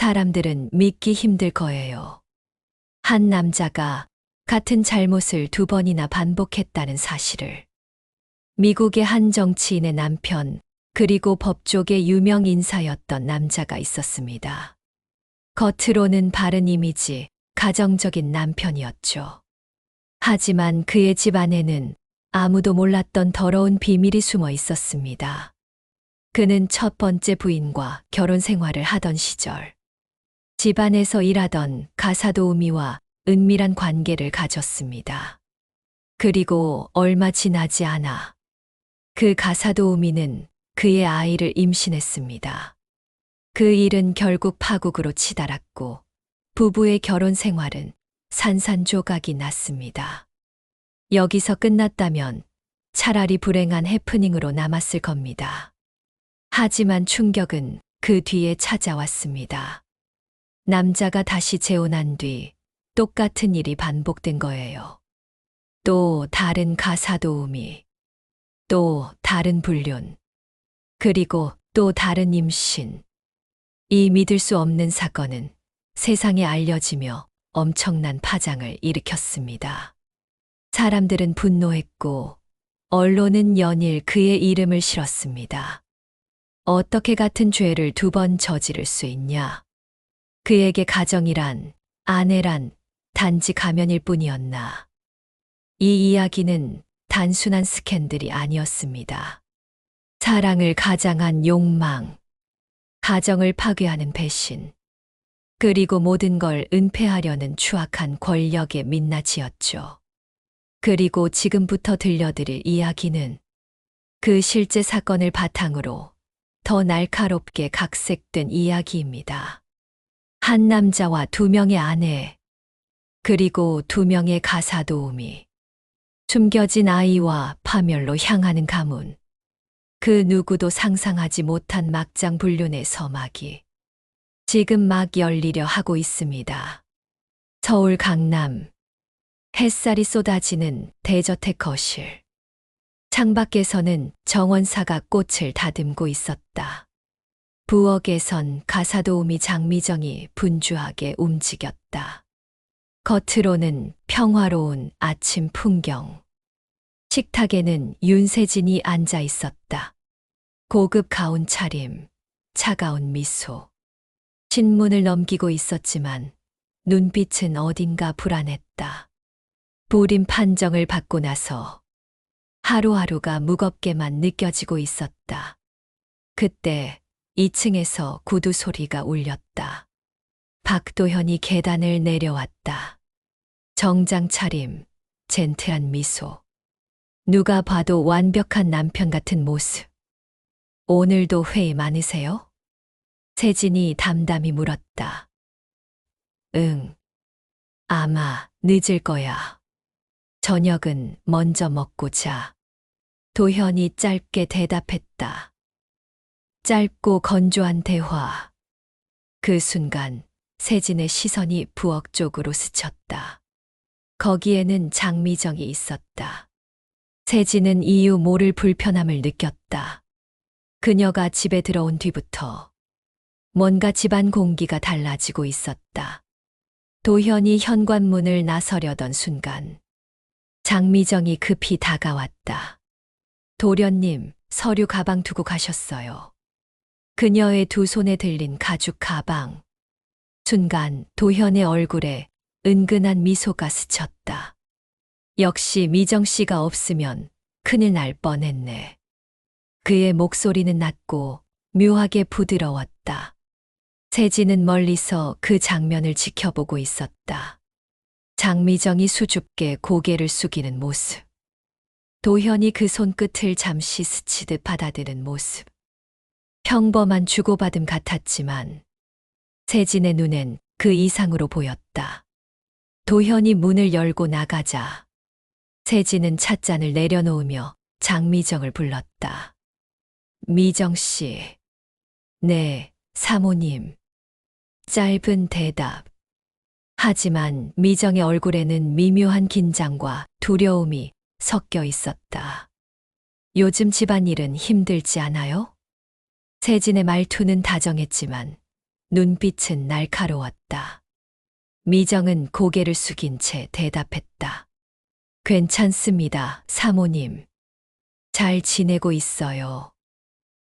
사람들은 믿기 힘들 거예요. 한 남자가 같은 잘못을 2번이나 반복했다는 사실을. 미국의 한 정치인의 남편, 그리고 법조계 유명 인사였던 남자가 있었습니다. 겉으로는 바른 이미지, 가정적인 남편이었죠. 하지만 그의 집 안에는 아무도 몰랐던 더러운 비밀이 숨어 있었습니다. 그는 첫 번째 부인과 결혼 생활을 하던 시절, 집안에서 일하던 가사도우미와 은밀한 관계를 가졌습니다. 그리고 얼마 지나지 않아 그 가사도우미는 그의 아이를 임신했습니다. 그 일은 결국 파국으로 치달았고 부부의 결혼 생활은 산산조각이 났습니다. 여기서 끝났다면 차라리 불행한 해프닝으로 남았을 겁니다. 하지만 충격은 그 뒤에 찾아왔습니다. 남자가 다시 재혼한 뒤 똑같은 일이 반복된 거예요. 또 다른 가사도우미, 또 다른 불륜, 그리고 또 다른 임신. 이 믿을 수 없는 사건은 세상에 알려지며 엄청난 파장을 일으켰습니다. 사람들은 분노했고 언론은 연일 그의 이름을 실었습니다. 어떻게 같은 죄를 2번 저지를 수 있냐? 그에게 가정이란, 아내란 단지 가면일 뿐이었나? 이 이야기는 단순한 스캔들이 아니었습니다. 사랑을 가장한 욕망, 가정을 파괴하는 배신, 그리고 모든 걸 은폐하려는 추악한 권력의 민낯이었죠. 그리고 지금부터 들려드릴 이야기는 그 실제 사건을 바탕으로 더 날카롭게 각색된 이야기입니다. 한 남자와 2명의 아내, 그리고 2명의 가사도우미, 숨겨진 아이와 파멸로 향하는 가문, 그 누구도 상상하지 못한 막장 불륜의 서막이 지금 막 열리려 하고 있습니다. 서울 강남, 햇살이 쏟아지는 대저택 거실. 창밖에서는 정원사가 꽃을 다듬고 있었다. 부엌에선 가사도우미 장미정이 분주하게 움직였다. 겉으로는 평화로운 아침 풍경. 식탁에는 윤세진이 앉아 있었다. 고급 가운 차림, 차가운 미소. 신문을 넘기고 있었지만 눈빛은 어딘가 불안했다. 불임 판정을 받고 나서 하루하루가 무겁게만 느껴지고 있었다. 그때 2층에서 구두 소리가 울렸다. 박도현이 계단을 내려왔다. 정장 차림, 젠틀한 미소. 누가 봐도 완벽한 남편 같은 모습. 오늘도 회의 많으세요? 세진이 담담히 물었다. 응. 아마 늦을 거야. 저녁은 먼저 먹고 자. 도현이 짧게 대답했다. 짧고 건조한 대화. 그 순간 세진의 시선이 부엌 쪽으로 스쳤다. 거기에는 장미정이 있었다. 세진은 이유 모를 불편함을 느꼈다. 그녀가 집에 들어온 뒤부터 뭔가 집안 공기가 달라지고 있었다. 도현이 현관문을 나서려던 순간 장미정이 급히 다가왔다. 도련님, 서류 가방 두고 가셨어요. 그녀의 2 손에 들린 가죽 가방. 순간 도현의 얼굴에 은근한 미소가 스쳤다. 역시 미정 씨가 없으면 큰일 날 뻔했네. 그의 목소리는 낮고 묘하게 부드러웠다. 세진은 멀리서 그 장면을 지켜보고 있었다. 장미정이 수줍게 고개를 숙이는 모습. 도현이 그 손끝을 잠시 스치듯 받아드는 모습. 평범한 주고받음 같았지만 세진의 눈엔 그 이상으로 보였다. 도현이 문을 열고 나가자 세진은 찻잔을 내려놓으며 장미정을 불렀다. 미정 씨. 네, 사모님. 짧은 대답. 하지만 미정의 얼굴에는 미묘한 긴장과 두려움이 섞여 있었다. 요즘 집안일은 힘들지 않아요? 세진의 말투는 다정했지만 눈빛은 날카로웠다. 미정은 고개를 숙인 채 대답했다. 괜찮습니다, 사모님. 잘 지내고 있어요.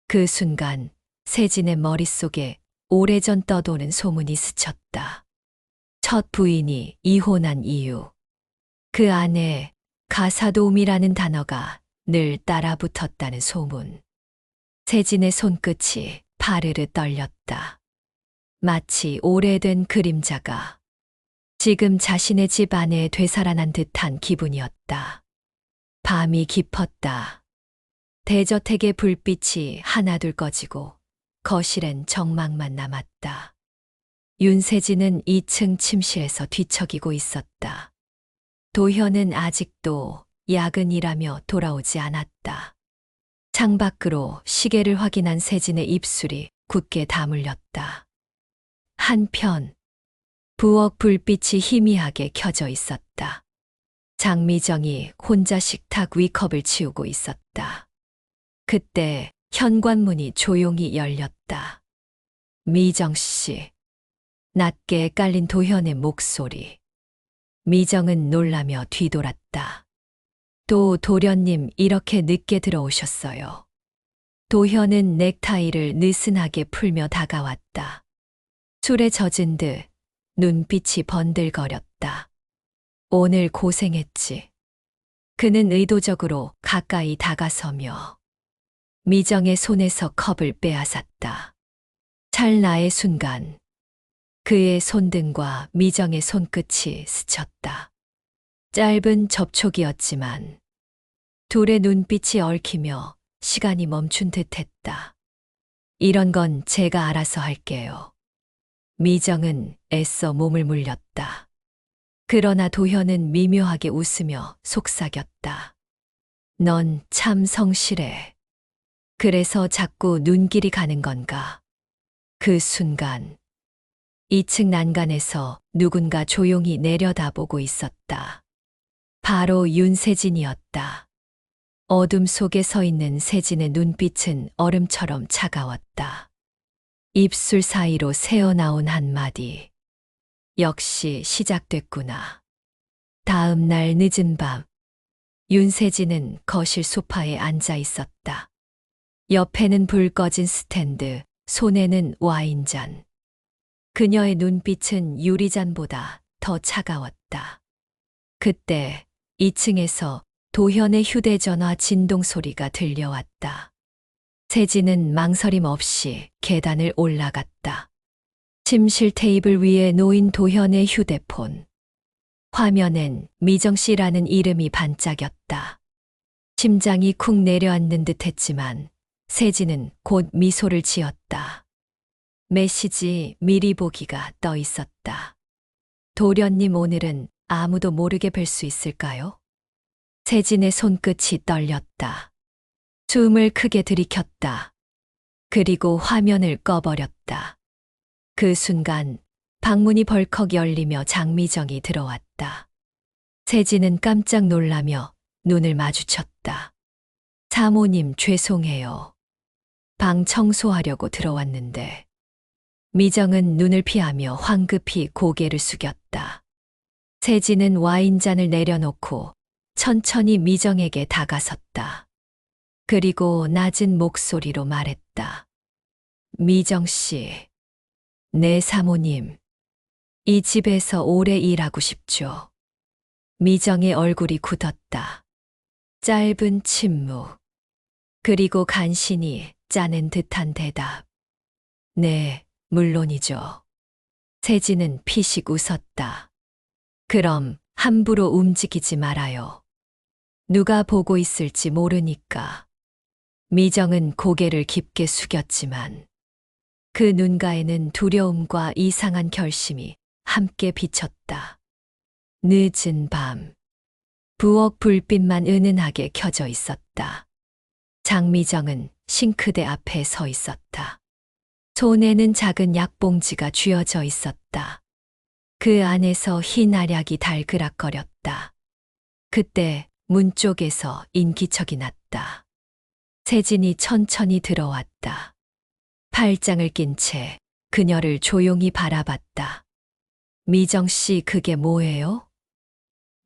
그 순간 세진의 머릿속에 오래전 떠도는 소문이 스쳤다. 첫 부인이 이혼한 이유. 그 안에 가사도움이라는 단어가 늘 따라붙었다는 소문. 세진의 손끝이 파르르 떨렸다. 마치 오래된 그림자가 지금 자신의 집 안에 되살아난 듯한 기분이었다. 밤이 깊었다. 대저택의 불빛이 하나둘 꺼지고 거실엔 정막만 남았다. 윤세진은 2층 침실에서 뒤척이고 있었다. 도현은 아직도 야근이라며 돌아오지 않았다. 창밖으로 시계를 확인한 세진의 입술이 굳게 다물렸다. 한편 부엌 불빛이 희미하게 켜져 있었다. 장미정이 혼자 식탁 위 컵을 치우고 있었다. 그때 현관문이 조용히 열렸다. 미정 씨. 낮게 깔린 도현의 목소리. 미정은 놀라며 뒤돌았다. 또 도련님 이렇게 늦게 들어오셨어요. 도현은 넥타이를 느슨하게 풀며 다가왔다. 술에 젖은 듯 눈빛이 번들거렸다. 오늘 고생했지. 그는 의도적으로 가까이 다가서며 미정의 손에서 컵을 빼앗았다. 찰나의 순간 그의 손등과 미정의 손끝이 스쳤다. 짧은 접촉이었지만 둘의 눈빛이 얽히며 시간이 멈춘 듯했다. 이런 건 제가 알아서 할게요. 미정은 애써 몸을 물렸다. 그러나 도현은 미묘하게 웃으며 속삭였다. 넌 참 성실해. 그래서 자꾸 눈길이 가는 건가? 그 순간 2층 난간에서 누군가 조용히 내려다보고 있었다. 바로 윤세진이었다. 어둠 속에 서 있는 세진의 눈빛은 얼음처럼 차가웠다. 입술 사이로 새어나온 한마디. 역시 시작됐구나. 다음 날 늦은 밤, 윤세진은 거실 소파에 앉아 있었다. 옆에는 불 꺼진 스탠드, 손에는 와인잔. 그녀의 눈빛은 유리잔보다 더 차가웠다. 그때 2층에서 도현의 휴대전화 진동 소리가 들려왔다. 세진은 망설임 없이 계단을 올라갔다. 침실 테이블 위에 놓인 도현의 휴대폰. 화면엔 미정 씨라는 이름이 반짝였다. 심장이 쿵 내려앉는 듯 했지만 세진은 곧 미소를 지었다. 메시지 미리 보기가 떠 있었다. 도련님 오늘은 아무도 모르게 뵐 수 있을까요? 세진의 손끝이 떨렸다. 숨을 크게 들이켰다. 그리고 화면을 꺼버렸다. 그 순간 방문이 벌컥 열리며 장미정이 들어왔다. 세진은 깜짝 놀라며 눈을 마주쳤다. 사모님 죄송해요. 방 청소하려고 들어왔는데. 미정은 눈을 피하며 황급히 고개를 숙였다. 세진은 와인잔을 내려놓고 천천히 미정에게 다가섰다. 그리고 낮은 목소리로 말했다. 미정 씨, 내 사모님, 이 집에서 오래 일하고 싶죠. 미정의 얼굴이 굳었다. 짧은 침묵, 그리고 간신히 짜낸 듯한 대답. 네, 물론이죠. 세진은 피식 웃었다. 그럼 함부로 움직이지 말아요. 누가 보고 있을지 모르니까. 미정은 고개를 깊게 숙였지만 그 눈가에는 두려움과 이상한 결심이 함께 비쳤다. 늦은 밤, 부엌 불빛만 은은하게 켜져 있었다. 장미정은 싱크대 앞에 서 있었다. 손에는 작은 약봉지가 쥐어져 있었다. 그 안에서 흰 알약이 달그락거렸다. 그때 문 쪽에서 인기척이 났다. 세진이 천천히 들어왔다. 팔짱을 낀 채 그녀를 조용히 바라봤다. 미정 씨, 그게 뭐예요?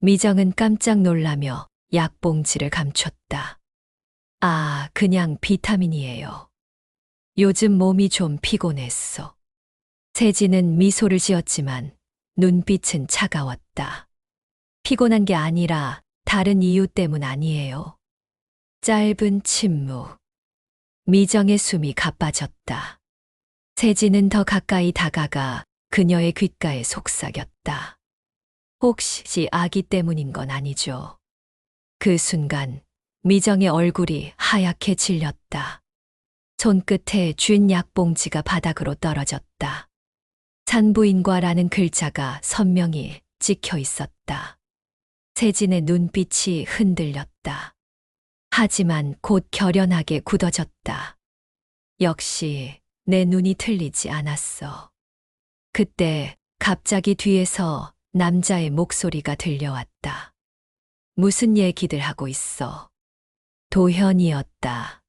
미정은 깜짝 놀라며 약봉지를 감췄다. 아, 그냥 비타민이에요. 요즘 몸이 좀 피곤했어. 세진은 미소를 지었지만 눈빛은 차가웠다. 피곤한 게 아니라 다른 이유 때문 아니에요. 짧은 침묵. 미정의 숨이 가빠졌다. 세진은 더 가까이 다가가 그녀의 귓가에 속삭였다. 혹시 아기 때문인 건 아니죠? 그 순간 미정의 얼굴이 하얗게 질렸다. 손끝에 쥔 약봉지가 바닥으로 떨어졌다. 산부인과라는 글자가 선명히 찍혀 있었다. 세진의 눈빛이 흔들렸다. 하지만 곧 결연하게 굳어졌다. 역시 내 눈이 틀리지 않았어. 그때 갑자기 뒤에서 남자의 목소리가 들려왔다. 무슨 얘기들 하고 있어? 도현이었다.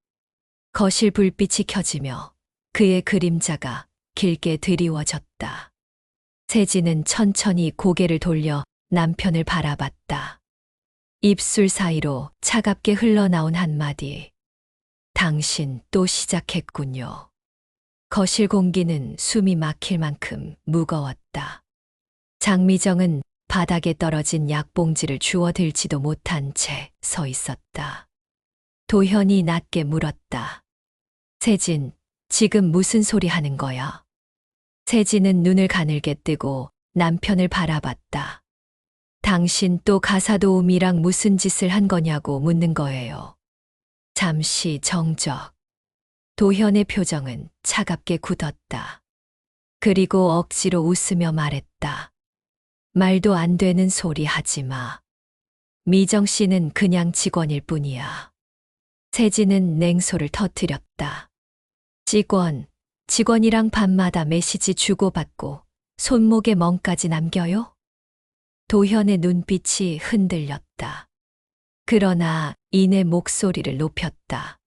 거실 불빛이 켜지며 그의 그림자가 길게 드리워졌다. 세진은 천천히 고개를 돌려 남편을 바라봤다. 입술 사이로 차갑게 흘러나온 한마디. 당신 또 시작했군요. 거실 공기는 숨이 막힐 만큼 무거웠다. 장미정은 바닥에 떨어진 약봉지를 주워들지도 못한 채 서 있었다. 도현이 낮게 물었다. 세진, 지금 무슨 소리 하는 거야? 세진은 눈을 가늘게 뜨고 남편을 바라봤다. 당신 또 가사도우미랑 무슨 짓을 한 거냐고 묻는 거예요. 잠시 정적. 도현의 표정은 차갑게 굳었다. 그리고 억지로 웃으며 말했다. 말도 안 되는 소리 하지 마. 미정 씨는 그냥 직원일 뿐이야. 세진은 냉소를 터뜨렸다. 직원이랑 밤마다 메시지 주고받고 손목에 멍까지 남겨요? 도현의 눈빛이 흔들렸다. 그러나 이내 목소리를 높였다.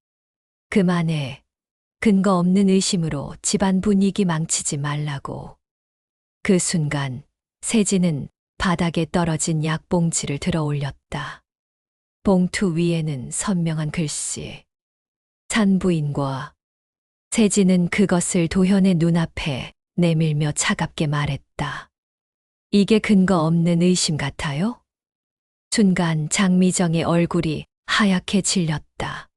그만해. 근거 없는 의심으로 집안 분위기 망치지 말라고. 그 순간 세진은 바닥에 떨어진 약봉지를 들어 올렸다. 봉투 위에는 선명한 글씨. 산부인과. 세진은 그것을 도현의 눈앞에 내밀며 차갑게 말했다. 이게 근거 없는 의심 같아요? 순간 장미정의 얼굴이 하얗게 질렸다.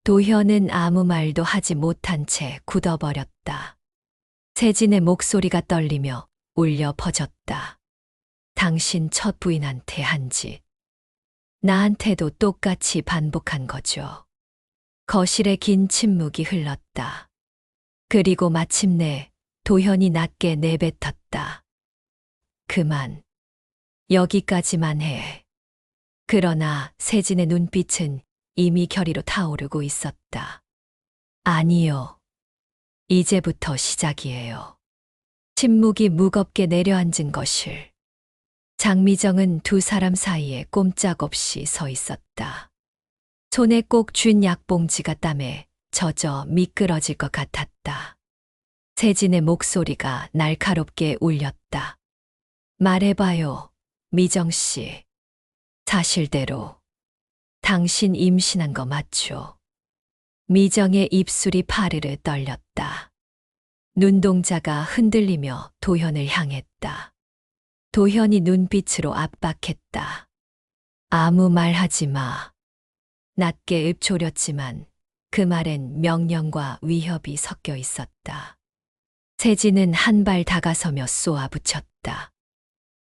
도현은 아무 말도 하지 못한 채 굳어버렸다. 세진의 목소리가 떨리며 울려 퍼졌다. 당신 첫 부인한테 한 짓. 나한테도 똑같이 반복한 거죠. 거실에 긴 침묵이 흘렀다. 그리고 마침내 도현이 낮게 내뱉었다. 그만. 여기까지만 해. 그러나 세진의 눈빛은 이미 결의로 타오르고 있었다. 아니요. 이제부터 시작이에요. 침묵이 무겁게 내려앉은 거실. 장미정은 두 사람 사이에 꼼짝없이 서 있었다. 손에 꼭 쥔 약봉지가 땀에 젖어 미끄러질 것 같았다. 세진의 목소리가 날카롭게 울렸다. 말해봐요, 미정 씨. 사실대로. 당신 임신한 거 맞죠? 미정의 입술이 파르르 떨렸다. 눈동자가 흔들리며 도현을 향했다. 도현이 눈빛으로 압박했다. 아무 말 하지 마. 낮게 읊조렸지만 그 말엔 명령과 위협이 섞여 있었다. 세진은 한 발 다가서며 쏘아붙였다.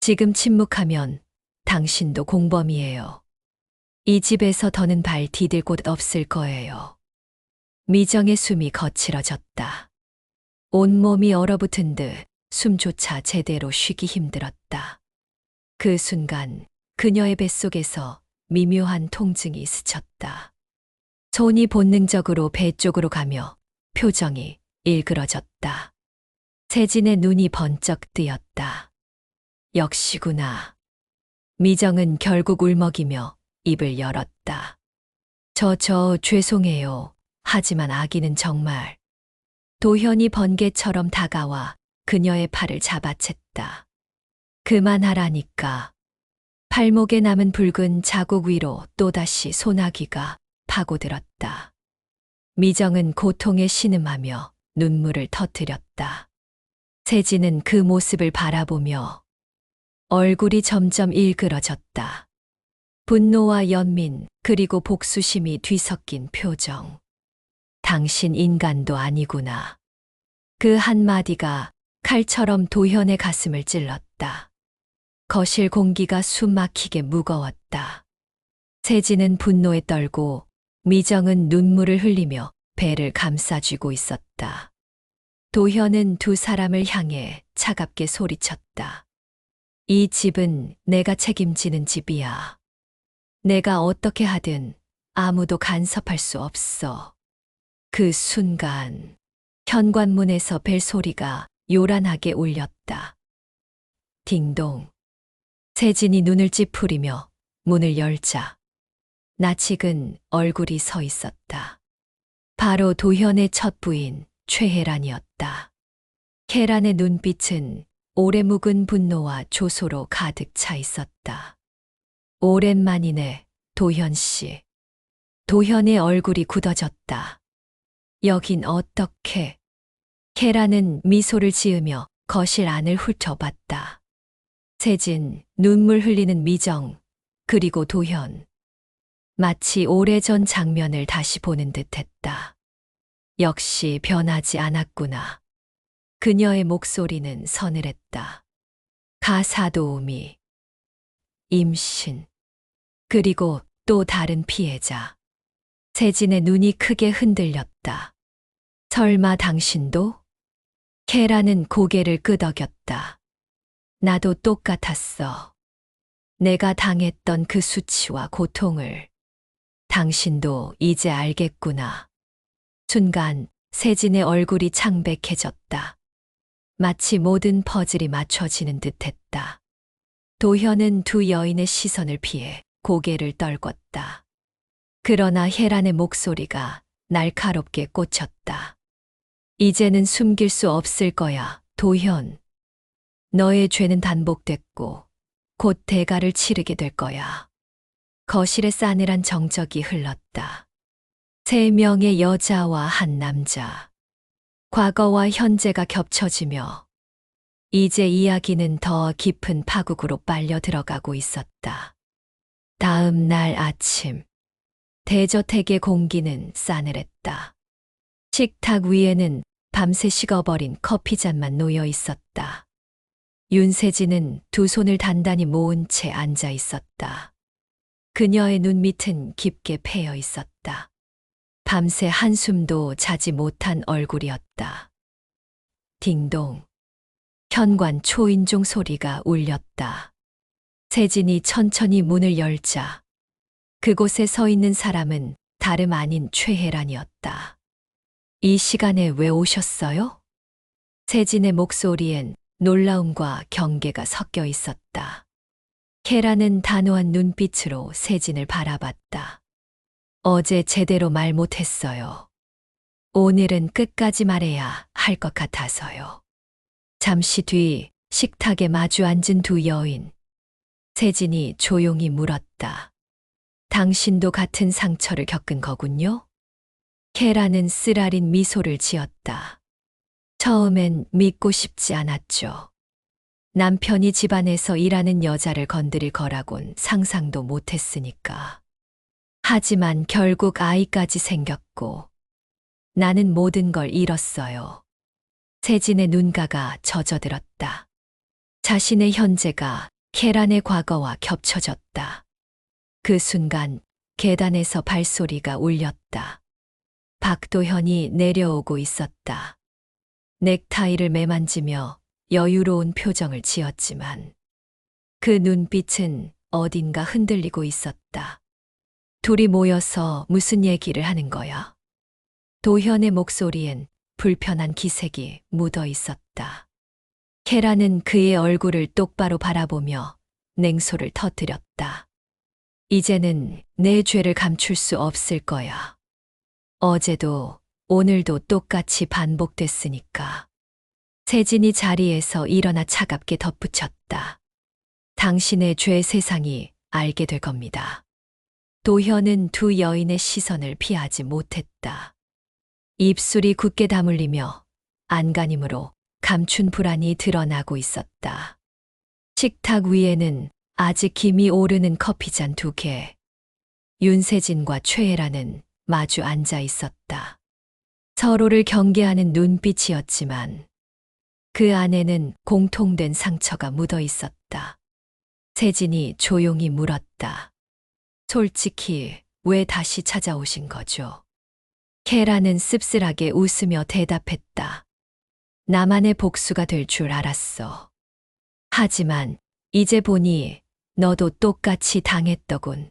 지금 침묵하면 당신도 공범이에요. 이 집에서 더는 발 디딜 곳 없을 거예요. 미정의 숨이 거칠어졌다. 온몸이 얼어붙은 듯 숨조차 제대로 쉬기 힘들었다. 그 순간 그녀의 뱃속에서 미묘한 통증이 스쳤다. 손이 본능적으로 배 쪽으로 가며 표정이 일그러졌다. 세진의 눈이 번쩍 뜨였다. 역시구나. 미정은 결국 울먹이며 입을 열었다. 죄송해요. 하지만 아기는 정말. 도현이 번개처럼 다가와 그녀의 팔을 잡아챘다. 그만하라니까. 발목에 남은 붉은 자국 위로 또다시 소나기가 파고들었다. 미정은 고통에 신음하며 눈물을 터뜨렸다. 세진은 그 모습을 바라보며 얼굴이 점점 일그러졌다. 분노와 연민 그리고 복수심이 뒤섞인 표정. 당신 인간도 아니구나. 그 한마디가 칼처럼 도현의 가슴을 찔렀다. 거실 공기가 숨막히게 무거웠다. 세진은 분노에 떨고 미정은 눈물을 흘리며 배를 감싸쥐고 있었다. 도현은 두 사람을 향해 차갑게 소리쳤다. 이 집은 내가 책임지는 집이야. 내가 어떻게 하든 아무도 간섭할 수 없어. 그 순간 현관문에서 벨소리가 요란하게 울렸다. 딩동. 세진이 눈을 찌푸리며 문을 열자 낯익은 얼굴이 서 있었다. 바로 도현의 첫 부인 최혜란이었다. 혜란의 눈빛은 오래 묵은 분노와 조소로 가득 차 있었다. 오랜만이네, 도현 씨. 도현의 얼굴이 굳어졌다. 여긴 어떻게? 혜란은 미소를 지으며 거실 안을 훑어봤다. 세진, 눈물 흘리는 미정, 그리고 도현. 마치 오래전 장면을 다시 보는 듯했다. 역시 변하지 않았구나. 그녀의 목소리는 서늘했다. 가사도우미, 임신, 그리고 또 다른 피해자. 세진의 눈이 크게 흔들렸다. 설마 당신도? 혜란은 고개를 끄덕였다. 나도 똑같았어. 내가 당했던 그 수치와 고통을. 당신도 이제 알겠구나. 순간 세진의 얼굴이 창백해졌다. 마치 모든 퍼즐이 맞춰지는 듯했다. 도현은 두 여인의 시선을 피해 고개를 떨궜다. 그러나 혜란의 목소리가 날카롭게 꽂혔다. 이제는 숨길 수 없을 거야, 도현. 너의 죄는 단복됐고 곧 대가를 치르게 될 거야. 거실에 싸늘한 정적이 흘렀다. 3명의 여자와 한 남자. 과거와 현재가 겹쳐지며 이제 이야기는 더 깊은 파국으로 빨려 들어가고 있었다. 다음 날 아침, 대저택의 공기는 싸늘했다. 식탁 위에는 밤새 식어버린 커피잔만 놓여 있었다. 윤세진은 두 손을 단단히 모은 채 앉아 있었다. 그녀의 눈밑은 깊게 패여 있었다. 밤새 한숨도 자지 못한 얼굴이었다. 딩동. 현관 초인종 소리가 울렸다. 세진이 천천히 문을 열자 그곳에 서 있는 사람은 다름 아닌 최혜란이었다. 이 시간에 왜 오셨어요? 세진의 목소리엔 놀라움과 경계가 섞여 있었다. 혜란은 단호한 눈빛으로 세진을 바라봤다. 어제 제대로 말 못했어요. 오늘은 끝까지 말해야 할 것 같아서요. 잠시 뒤 식탁에 마주 앉은 두 여인. 세진이 조용히 물었다. 당신도 같은 상처를 겪은 거군요? 혜란은 쓰라린 미소를 지었다. 처음엔 믿고 싶지 않았죠. 남편이 집안에서 일하는 여자를 건드릴 거라곤 상상도 못했으니까. 하지만 결국 아이까지 생겼고 나는 모든 걸 잃었어요. 세진의 눈가가 젖어들었다. 자신의 현재가 혜란의 과거와 겹쳐졌다. 그 순간 계단에서 발소리가 울렸다. 박도현이 내려오고 있었다. 넥타이를 매만지며 여유로운 표정을 지었지만 그 눈빛은 어딘가 흔들리고 있었다. 둘이 모여서 무슨 얘기를 하는 거야? 도현의 목소리엔 불편한 기색이 묻어 있었다. 혜란은 그의 얼굴을 똑바로 바라보며 냉소를 터뜨렸다. 이제는 내 죄를 감출 수 없을 거야. 어제도 오늘도 똑같이 반복됐으니까. 세진이 자리에서 일어나 차갑게 덧붙였다. 당신의 죄 세상이 알게 될 겁니다. 도현은 두 여인의 시선을 피하지 못했다. 입술이 굳게 다물리며 안간힘으로 감춘 불안이 드러나고 있었다. 식탁 위에는 아직 김이 오르는 커피잔 2개. 윤세진과 최애라는 마주 앉아 있었다. 서로를 경계하는 눈빛이었지만 그 안에는 공통된 상처가 묻어 있었다. 세진이 조용히 물었다. 솔직히 왜 다시 찾아오신 거죠? 케라는 씁쓸하게 웃으며 대답했다. 나만의 복수가 될 줄 알았어. 하지만 이제 보니 너도 똑같이 당했더군.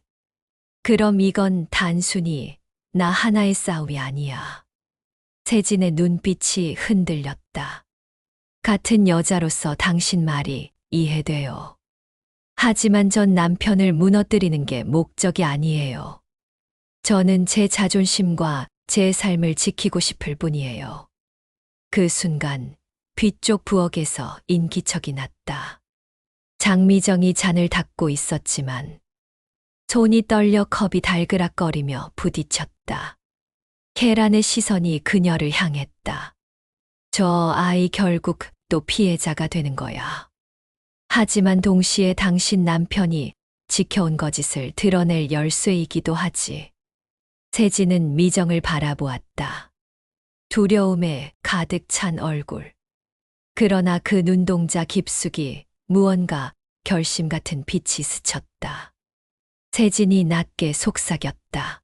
그럼 이건 단순히 나 하나의 싸움이 아니야. 세진의 눈빛이 흔들렸다. 같은 여자로서 당신 말이 이해돼요. 하지만 전 남편을 무너뜨리는 게 목적이 아니에요. 저는 제 자존심과 제 삶을 지키고 싶을 뿐이에요. 그 순간 뒤쪽 부엌에서 인기척이 났다. 장미정이 잔을 닦고 있었지만 손이 떨려 컵이 달그락거리며 부딪혔다. 계란의 시선이 그녀를 향했다. 저 아이 결국 또 피해자가 되는 거야. 하지만 동시에 당신 남편이 지켜온 거짓을 드러낼 열쇠이기도 하지. 세진은 미정을 바라보았다. 두려움에 가득 찬 얼굴. 그러나 그 눈동자 깊숙이 무언가 결심 같은 빛이 스쳤다. 세진이 낮게 속삭였다.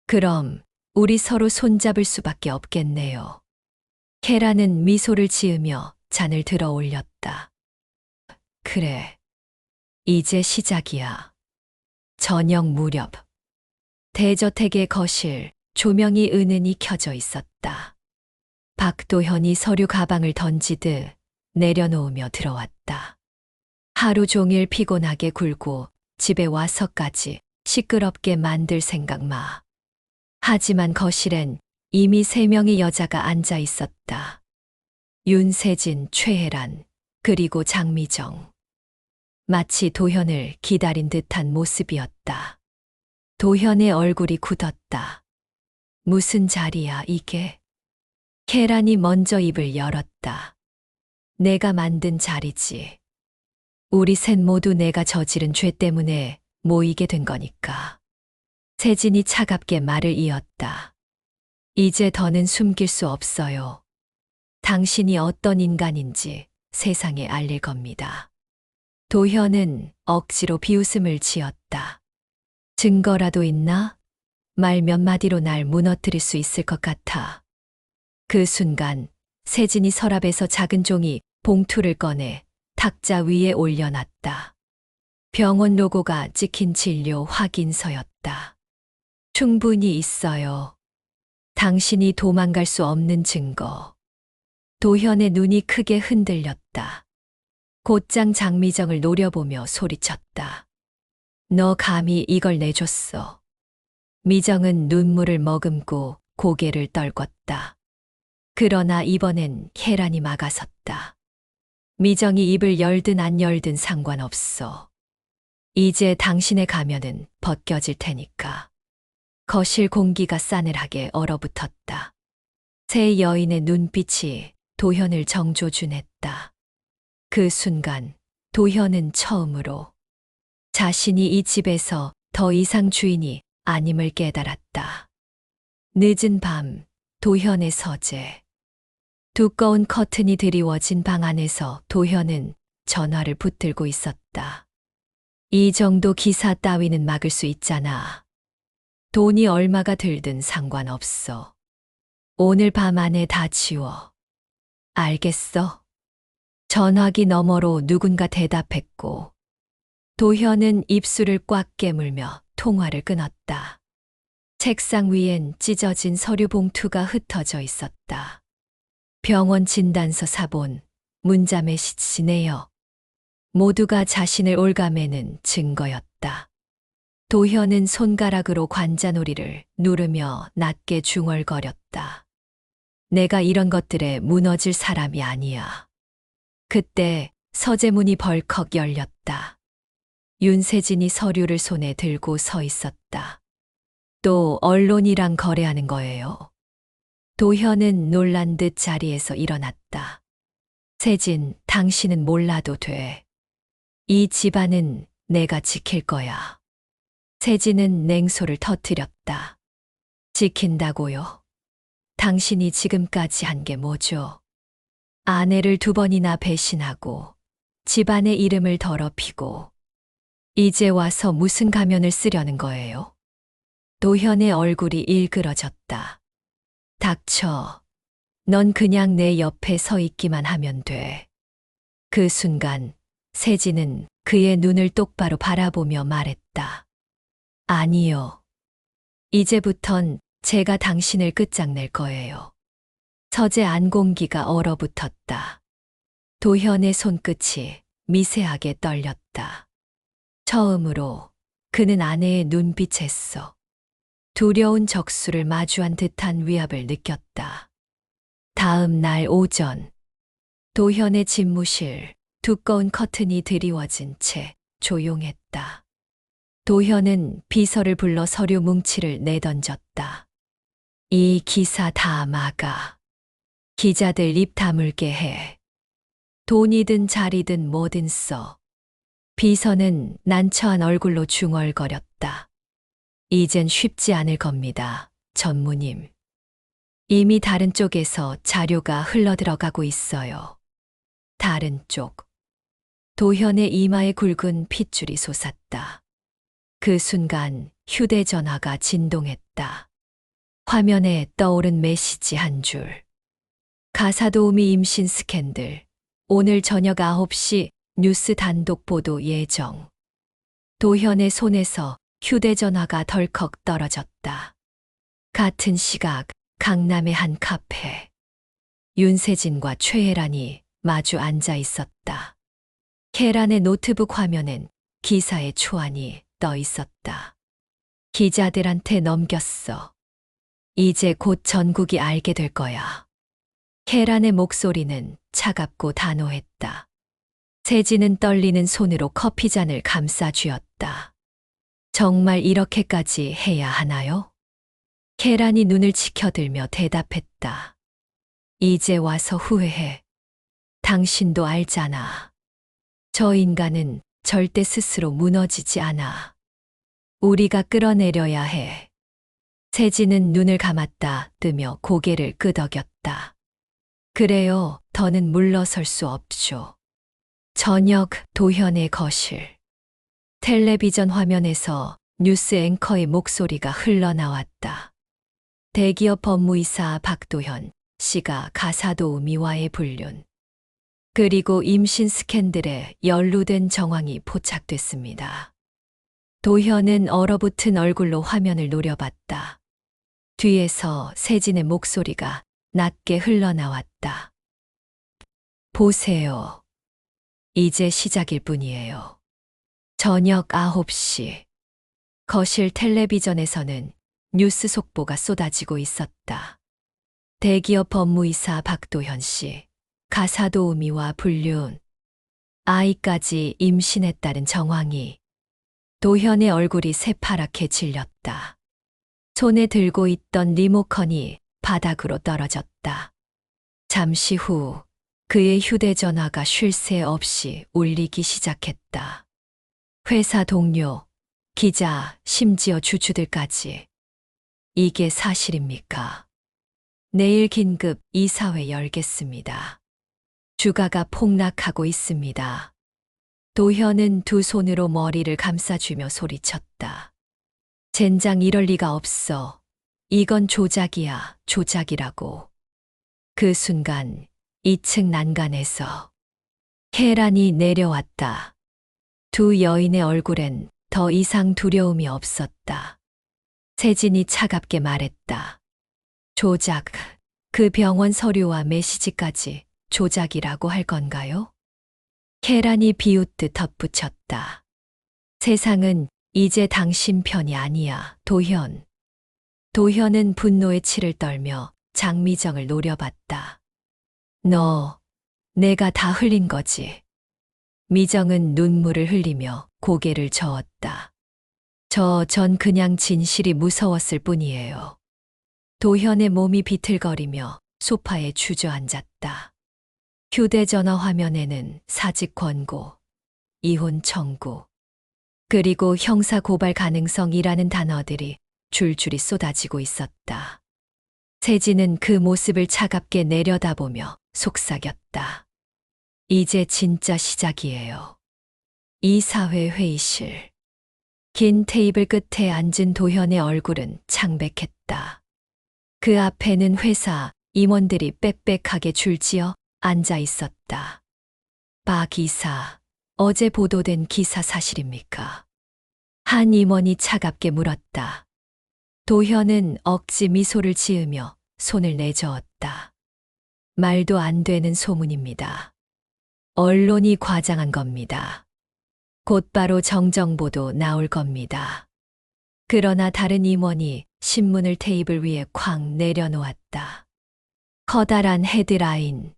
그럼 우리 서로 손잡을 수밖에 없겠네요. 케라는 미소를 지으며 잔을 들어 올렸다. 그래, 이제 시작이야. 저녁 무렵. 대저택의 거실, 조명이 은은히 켜져 있었다. 박도현이 서류 가방을 던지듯 내려놓으며 들어왔다. 하루 종일 피곤하게 굴고 집에 와서까지 시끄럽게 만들 생각 마. 하지만 거실엔 이미 3명의 여자가 앉아 있었다. 윤세진, 최혜란, 그리고 장미정. 마치 도현을 기다린 듯한 모습이었다. 도현의 얼굴이 굳었다. 무슨 자리야 이게? 계란이 먼저 입을 열었다. 내가 만든 자리지. 우리 셋 모두 내가 저지른 죄 때문에 모이게 된 거니까. 세진이 차갑게 말을 이었다. 이제 더는 숨길 수 없어요. 당신이 어떤 인간인지 세상에 알릴 겁니다. 도현은 억지로 비웃음을 지었다. 증거라도 있나? 말 몇 마디로 날 무너뜨릴 수 있을 것 같아. 그 순간 세진이 서랍에서 작은 종이 봉투를 꺼내 탁자 위에 올려놨다. 병원 로고가 찍힌 진료 확인서였다. 충분히 있어요. 당신이 도망갈 수 없는 증거. 도현의 눈이 크게 흔들렸다. 곧장 장미정을 노려보며 소리쳤다. 너 감히 이걸 내줬어. 미정은 눈물을 머금고 고개를 떨궜다. 그러나 이번엔 계란이 막아섰다. 미정이 입을 열든 안 열든 상관없어. 이제 당신의 가면은 벗겨질 테니까. 거실 공기가 싸늘하게 얼어붙었다. 세 여인의 눈빛이 도현을 정조준했다. 그 순간 도현은 처음으로 자신이 이 집에서 더 이상 주인이 아님을 깨달았다. 늦은 밤, 도현의 서재. 두꺼운 커튼이 드리워진 방 안에서 도현은 전화를 붙들고 있었다. 이 정도 기사 따위는 막을 수 있잖아. 돈이 얼마가 들든 상관없어. 오늘 밤 안에 다 지워. 알겠어? 전화기 너머로 누군가 대답했고 도현은 입술을 꽉 깨물며 통화를 끊었다. 책상 위엔 찢어진 서류 봉투가 흩어져 있었다. 병원 진단서 사본, 문자 메시지 내역. 모두가 자신을 올가매는 증거였다. 도현은 손가락으로 관자놀이를 누르며 낮게 중얼거렸다. 내가 이런 것들에 무너질 사람이 아니야. 그때 서재문이 벌컥 열렸다. 윤세진이 서류를 손에 들고 서 있었다. 또 언론이랑 거래하는 거예요. 도현은 놀란 듯 자리에서 일어났다. 세진, 당신은 몰라도 돼. 이 집안은 내가 지킬 거야. 세진은 냉소를 터뜨렸다. 지킨다고요? 당신이 지금까지 한 게 뭐죠? 아내를 2번이나 배신하고 집안의 이름을 더럽히고 이제 와서 무슨 가면을 쓰려는 거예요? 도현의 얼굴이 일그러졌다. 닥쳐. 넌 그냥 내 옆에 서 있기만 하면 돼. 그 순간 세진은 그의 눈을 똑바로 바라보며 말했다. 아니요. 이제부턴 제가 당신을 끝장낼 거예요. 서재 안공기가 얼어붙었다. 도현의 손끝이 미세하게 떨렸다. 처음으로 그는 아내의 눈빛에서 두려운 적수를 마주한 듯한 위압을 느꼈다. 다음 날 오전, 도현의 집무실, 두꺼운 커튼이 드리워진 채 조용했다. 도현은 비서를 불러 서류 뭉치를 내던졌다. 이 기사 다 막아. 기자들 입 다물게 해. 돈이든 자리든 뭐든 써. 비서는 난처한 얼굴로 중얼거렸다. 이젠 쉽지 않을 겁니다, 전무님. 이미 다른 쪽에서 자료가 흘러들어가고 있어요. 다른 쪽. 도현의 이마에 굵은 핏줄이 솟았다. 그 순간 휴대전화가 진동했다. 화면에 떠오른 메시지 한 줄. 가사도우미 임신 스캔들. 오늘 저녁 9시 뉴스 단독 보도 예정. 도현의 손에서 휴대전화가 덜컥 떨어졌다. 같은 시각 강남의 한 카페. 윤세진과 최혜란이 마주 앉아 있었다. 혜란의 노트북 화면엔 기사의 초안이 떠 있었다. 기자들한테 넘겼어. 이제 곧 전국이 알게 될 거야. 혜란의 목소리는 차갑고 단호했다. 세진은 떨리는 손으로 커피잔을 감싸 쥐었다. 정말 이렇게까지 해야 하나요? 혜란이 눈을 치켜들며 대답했다. 이제 와서 후회해. 당신도 알잖아. 저 인간은 절대 스스로 무너지지 않아. 우리가 끌어내려야 해. 세진은 눈을 감았다 뜨며 고개를 끄덕였다. 그래요, 더는 물러설 수 없죠. 저녁 도현의 거실. 텔레비전 화면에서 뉴스 앵커의 목소리가 흘러나왔다. 대기업 법무이사 박도현 씨가 가사도우미와의 불륜, 그리고 임신 스캔들에 연루된 정황이 포착됐습니다. 도현은 얼어붙은 얼굴로 화면을 노려봤다. 뒤에서 세진의 목소리가 낮게 흘러나왔다. 보세요. 이제 시작일 뿐이에요. 저녁 9시. 거실 텔레비전에서는 뉴스 속보가 쏟아지고 있었다. 대기업 법무이사 박도현 씨, 가사도우미와 불륜, 아이까지 임신했다는 정황이. 도현의 얼굴이 새파랗게 질렸다. 손에 들고 있던 리모컨이 바닥으로 떨어졌다. 잠시 후 그의 휴대전화가 쉴 새 없이 울리기 시작했다. 회사 동료, 기자, 심지어 주주들까지. 이게 사실입니까? 내일 긴급 이사회 열겠습니다. 주가가 폭락하고 있습니다. 도현은 두 손으로 머리를 감싸주며 소리쳤다. 젠장, 이럴 리가 없어. 이건 조작이야, 조작이라고. 그 순간 2층 난간에서 혜란이 내려왔다. 두 여인의 얼굴엔 더 이상 두려움이 없었다. 세진이 차갑게 말했다. 조작, 그 병원 서류와 메시지까지 조작이라고 할 건가요? 혜란이 비웃듯 덧붙였다. 세상은 이제 당신 편이 아니야, 도현. 도현은 분노에 치를 떨며 장미정을 노려봤다. 너, 내가 다 흘린 거지. 미정은 눈물을 흘리며 고개를 저었다. 전 그냥 진실이 무서웠을 뿐이에요. 도현의 몸이 비틀거리며 소파에 주저앉았다. 휴대전화 화면에는 사직 권고, 이혼 청구, 그리고 형사 고발 가능성이라는 단어들이 줄줄이 쏟아지고 있었다. 세진은 그 모습을 차갑게 내려다보며 속삭였다. 이제 진짜 시작이에요. 이사회 회의실. 긴 테이블 끝에 앉은 도현의 얼굴은 창백했다. 그 앞에는 회사 임원들이 빽빽하게 줄지어 앉아 있었다. 박 기사, 어제 보도된 기사 사실입니까? 한 임원이 차갑게 물었다. 도현은 억지 미소를 지으며 손을 내저었다. 말도 안 되는 소문입니다. 언론이 과장한 겁니다. 곧바로 정정보도 나올 겁니다. 그러나 다른 임원이 신문을 테이블 위에 쾅 내려놓았다. 커다란 헤드라인.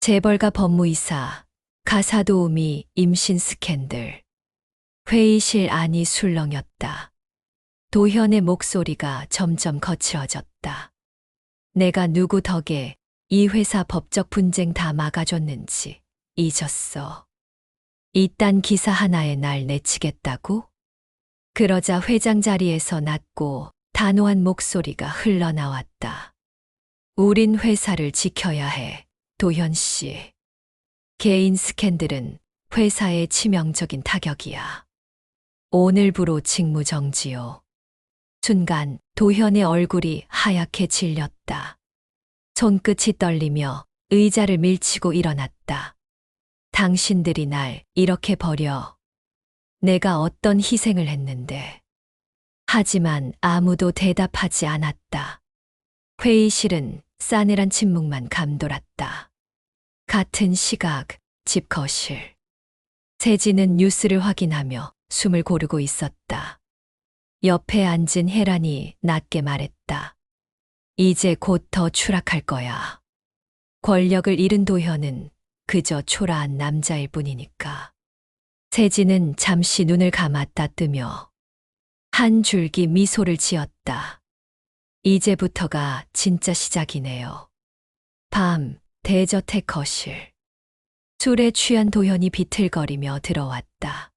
재벌가 법무이사, 가사도우미 임신 스캔들. 회의실 안이 술렁였다. 도현의 목소리가 점점 거칠어졌다. 내가 누구 덕에 이 회사 법적 분쟁 다 막아줬는지 잊었어. 이딴 기사 하나에 날 내치겠다고? 그러자 회장 자리에서 낮고 단호한 목소리가 흘러나왔다. 우린 회사를 지켜야 해, 도현 씨. 개인 스캔들은 회사에 치명적인 타격이야. 오늘부로 직무 정지요. 순간 도현의 얼굴이 하얗게 질렸다. 손끝이 떨리며 의자를 밀치고 일어났다. 당신들이 날 이렇게 버려. 내가 어떤 희생을 했는데. 하지만 아무도 대답하지 않았다. 회의실은 싸늘한 침묵만 감돌았다. 같은 시각, 집 거실. 세진은 뉴스를 확인하며 숨을 고르고 있었다. 옆에 앉은 혜란이 낮게 말했다. 이제 곧 더 추락할 거야. 권력을 잃은 도현은 그저 초라한 남자일 뿐이니까. 세진은 잠시 눈을 감았다 뜨며 한 줄기 미소를 지었다. 이제부터가 진짜 시작이네요. 밤, 대저택 거실. 술에 취한 도현이 비틀거리며 들어왔다.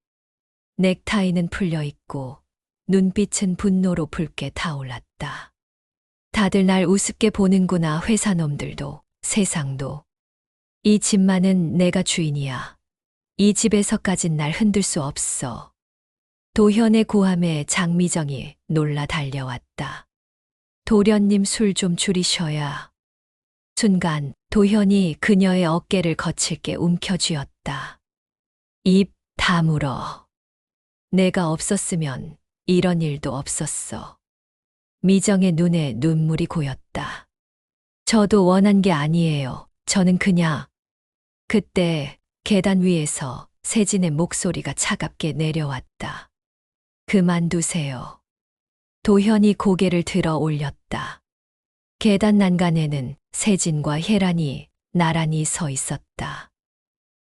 넥타이는 풀려 있고 눈빛은 분노로 붉게 타올랐다. 다들 날 우습게 보는구나. 회사 놈들도 세상도. 이 집만은 내가 주인이야. 이 집에서까진 날 흔들 수 없어. 도현의 고함에 장미정이 놀라 달려왔다. 도련님 술 좀 줄이셔야. 순간 도현이 그녀의 어깨를 거칠게 움켜쥐었다. 입 다물어. 내가 없었으면 이런 일도 없었어. 미정의 눈에 눈물이 고였다. 저도 원한 게 아니에요. 저는 그냥. 그때 계단 위에서 세진의 목소리가 차갑게 내려왔다. 그만두세요. 도현이 고개를 들어 올렸다. 계단 난간에는 세진과 혜란이 나란히 서 있었다.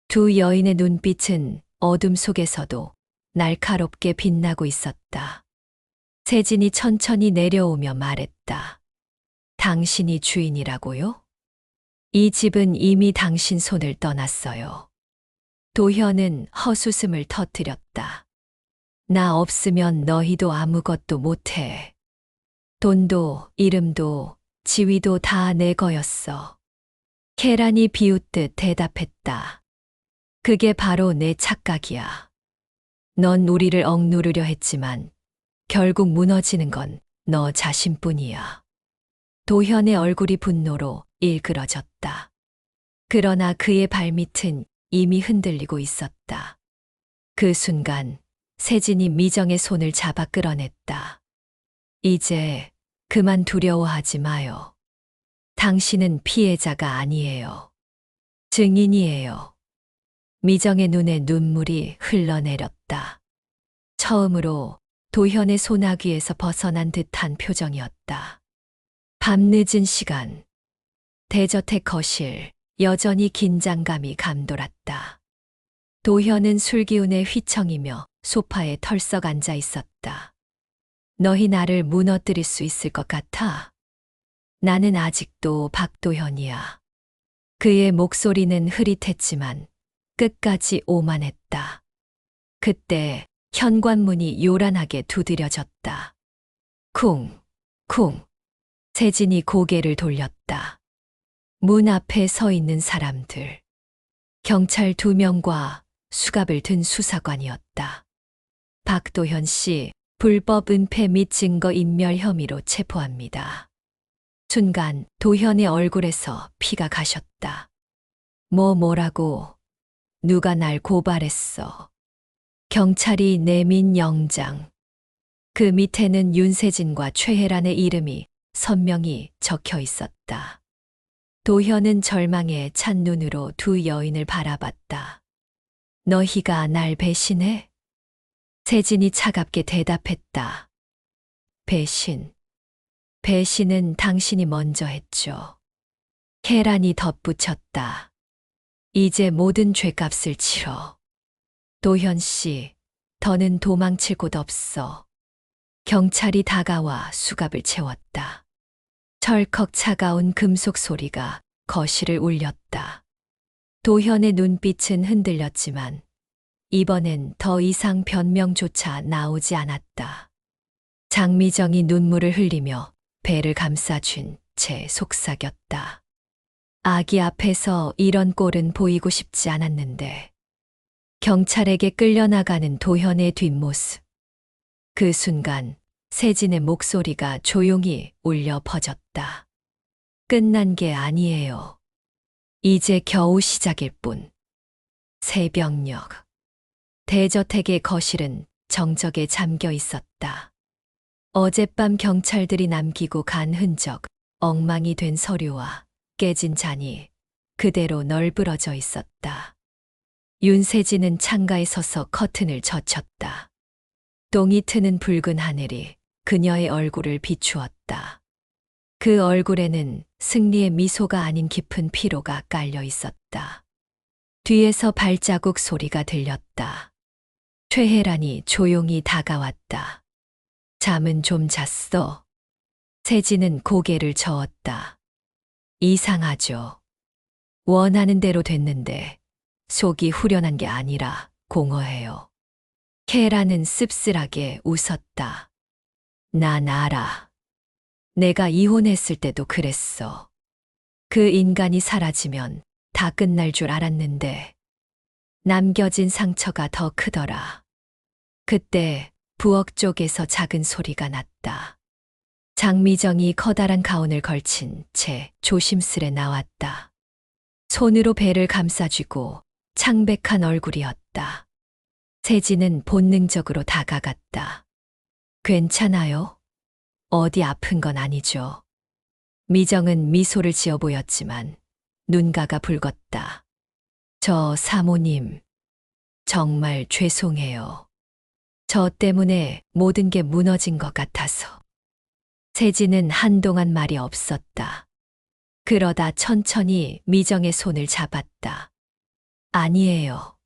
두 여인의 눈빛은 어둠 속에서도 날카롭게 빛나고 있었다. 세진이 천천히 내려오며 말했다. 당신이 주인이라고요? 이 집은 이미 당신 손을 떠났어요. 도현은 헛웃음을 터뜨렸다. 나 없으면 너희도 아무것도 못해. 돈도 이름도 지위도 다 내 거였어. 계란이 비웃듯 대답했다. 그게 바로 내 착각이야. 넌 우리를 억누르려 했지만 결국 무너지는 건 너 자신뿐이야. 도현의 얼굴이 분노로 일그러졌다. 그러나 그의 발밑은 이미 흔들리고 있었다. 그 순간 세진이 미정의 손을 잡아 끌어냈다. 이제 그만 두려워하지 마요. 당신은 피해자가 아니에요. 증인이에요. 미정의 눈에 눈물이 흘러내렸다. 처음으로 도현의 소나귀에서 벗어난 듯한 표정이었다. 밤늦은 시간, 대저택 거실, 여전히 긴장감이 감돌았다. 도현은 술기운에 휘청이며 소파에 털썩 앉아 있었다. 너희 나를 무너뜨릴 수 있을 것 같아? 나는 아직도 박도현이야. 그의 목소리는 흐릿했지만 끝까지 오만했다. 그때 현관문이 요란하게 두드려졌다. 쿵, 쿵. 세진이 고개를 돌렸다. 문 앞에 서 있는 사람들. 경찰 2명과 수갑을 든 수사관이었다. 박도현 씨, 불법 은폐 및 증거 인멸 혐의로 체포합니다. 순간 도현의 얼굴에서 피가 가셨다. 뭐라고? 누가 날 고발했어? 경찰이 내민 영장. 그 밑에는 윤세진과 최혜란의 이름이 선명히 적혀 있었다. 도현은 절망에 찬 눈으로 두 여인을 바라봤다. 너희가 날 배신해? 세진이 차갑게 대답했다. 배신. 배신은 당신이 먼저 했죠. 혜란이 덧붙였다. 이제 모든 죄값을 치러. 도현 씨, 더는 도망칠 곳 없어. 경찰이 다가와 수갑을 채웠다. 철컥 차가운 금속 소리가 거실을 울렸다. 도현의 눈빛은 흔들렸지만 이번엔 더 이상 변명조차 나오지 않았다. 장미정이 눈물을 흘리며 배를 감싸준 채 속삭였다. 아기 앞에서 이런 꼴은 보이고 싶지 않았는데. 경찰에게 끌려나가는 도현의 뒷모습. 그 순간 세진의 목소리가 조용히 울려 퍼졌다. 끝난 게 아니에요. 이제 겨우 시작일 뿐. 새벽녘. 대저택의 거실은 정적에 잠겨 있었다. 어젯밤 경찰들이 남기고 간 흔적, 엉망이 된 서류와 깨진 잔이 그대로 널브러져 있었다. 윤세진은 창가에 서서 커튼을 젖혔다. 똥이 트는 붉은 하늘이 그녀의 얼굴을 비추었다. 그 얼굴에는 승리의 미소가 아닌 깊은 피로가 깔려 있었다. 뒤에서 발자국 소리가 들렸다. 최혜란이 조용히 다가왔다. 잠은 좀 잤어? 세진은 고개를 저었다. 이상하죠. 원하는 대로 됐는데 속이 후련한 게 아니라 공허해요. 혜란은 씁쓸하게 웃었다. 난 알아. 내가 이혼했을 때도 그랬어. 그 인간이 사라지면 다 끝날 줄 알았는데 남겨진 상처가 더 크더라. 그때 부엌 쪽에서 작은 소리가 났다. 장미정이 커다란 가운을 걸친 채 조심스레 나왔다. 손으로 배를 감싸쥐고 창백한 얼굴이었다. 세진은 본능적으로 다가갔다. 괜찮아요? 어디 아픈 건 아니죠. 미정은 미소를 지어 보였지만 눈가가 붉었다. 저 사모님, 정말 죄송해요. 저 때문에 모든 게 무너진 것 같아서. 세진은 한동안 말이 없었다. 그러다 천천히 미정의 손을 잡았다. 아니에요.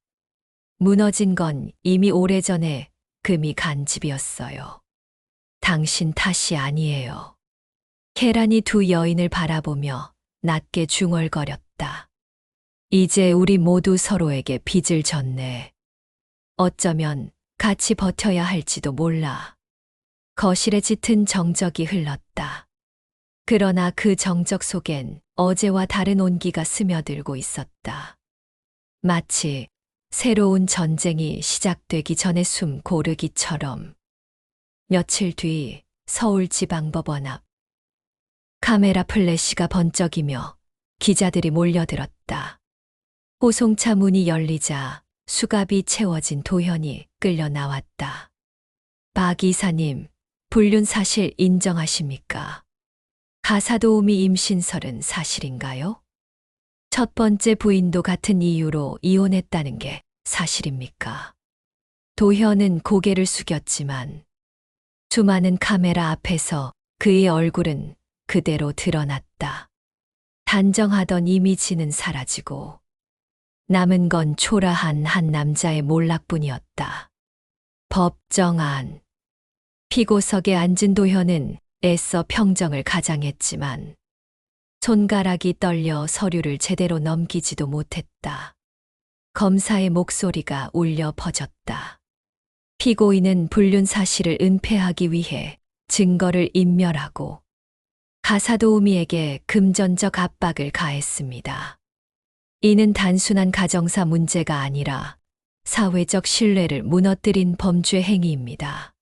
무너진 건 이미 오래전에 금이 간 집이었어요. 당신 탓이 아니에요. 혜란이 두 여인을 바라보며 낮게 중얼거렸다. 이제 우리 모두 서로에게 빚을 졌네. 어쩌면 같이 버텨야 할지도 몰라. 거실에 짙은 정적이 흘렀다. 그러나 그 정적 속엔 어제와 다른 온기가 스며들고 있었다. 마치 새로운 전쟁이 시작되기 전에 숨 고르기처럼. 며칠 뒤 서울지방법원 앞. 카메라 플래시가 번쩍이며 기자들이 몰려들었다. 호송차 문이 열리자 수갑이 채워진 도현이 끌려 나왔다. 박 이사님, 불륜 사실 인정하십니까? 가사도우미 임신설은 사실인가요? 첫 번째 부인도 같은 이유로 이혼했다는 게 사실입니까? 도현은 고개를 숙였지만 수많은 카메라 앞에서 그의 얼굴은 그대로 드러났다. 단정하던 이미지는 사라지고 남은 건 초라한 한 남자의 몰락뿐이었다. 법정 안. 피고석에 앉은 도현은 애써 평정을 가장했지만 손가락이 떨려 서류를 제대로 넘기지도 못했다. 검사의 목소리가 울려 퍼졌다. 피고인은 불륜 사실을 은폐하기 위해 증거를 인멸하고 가사도우미에게 금전적 압박을 가했습니다. 이는 단순한 가정사 문제가 아니라 사회적 신뢰를 무너뜨린 범죄 행위입니다.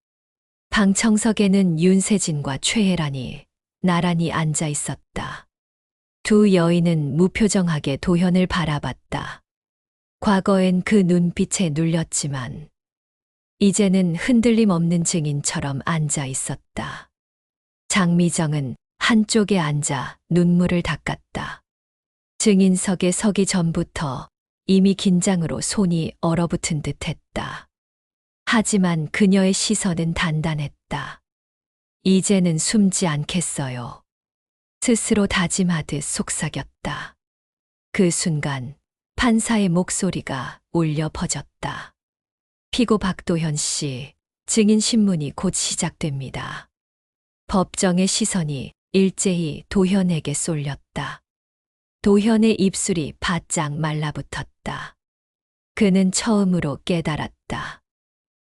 방청석에는 윤세진과 최혜란이 나란히 앉아 있었다. 두 여인은 무표정하게 도현을 바라봤다. 과거엔 그 눈빛에 눌렸지만 이제는 흔들림 없는 증인처럼 앉아 있었다. 장미정은 한쪽에 앉아 눈물을 닦았다. 증인석에 서기 전부터 이미 긴장으로 손이 얼어붙은 듯했다. 하지만 그녀의 시선은 단단했다. 이제는 숨지 않겠어요. 스스로 다짐하듯 속삭였다. 그 순간 판사의 목소리가 울려 퍼졌다. 피고 박도현 씨, 증인 신문이 곧 시작됩니다. 법정의 시선이 일제히 도현에게 쏠렸다. 도현의 입술이 바짝 말라붙었다. 그는 처음으로 깨달았다.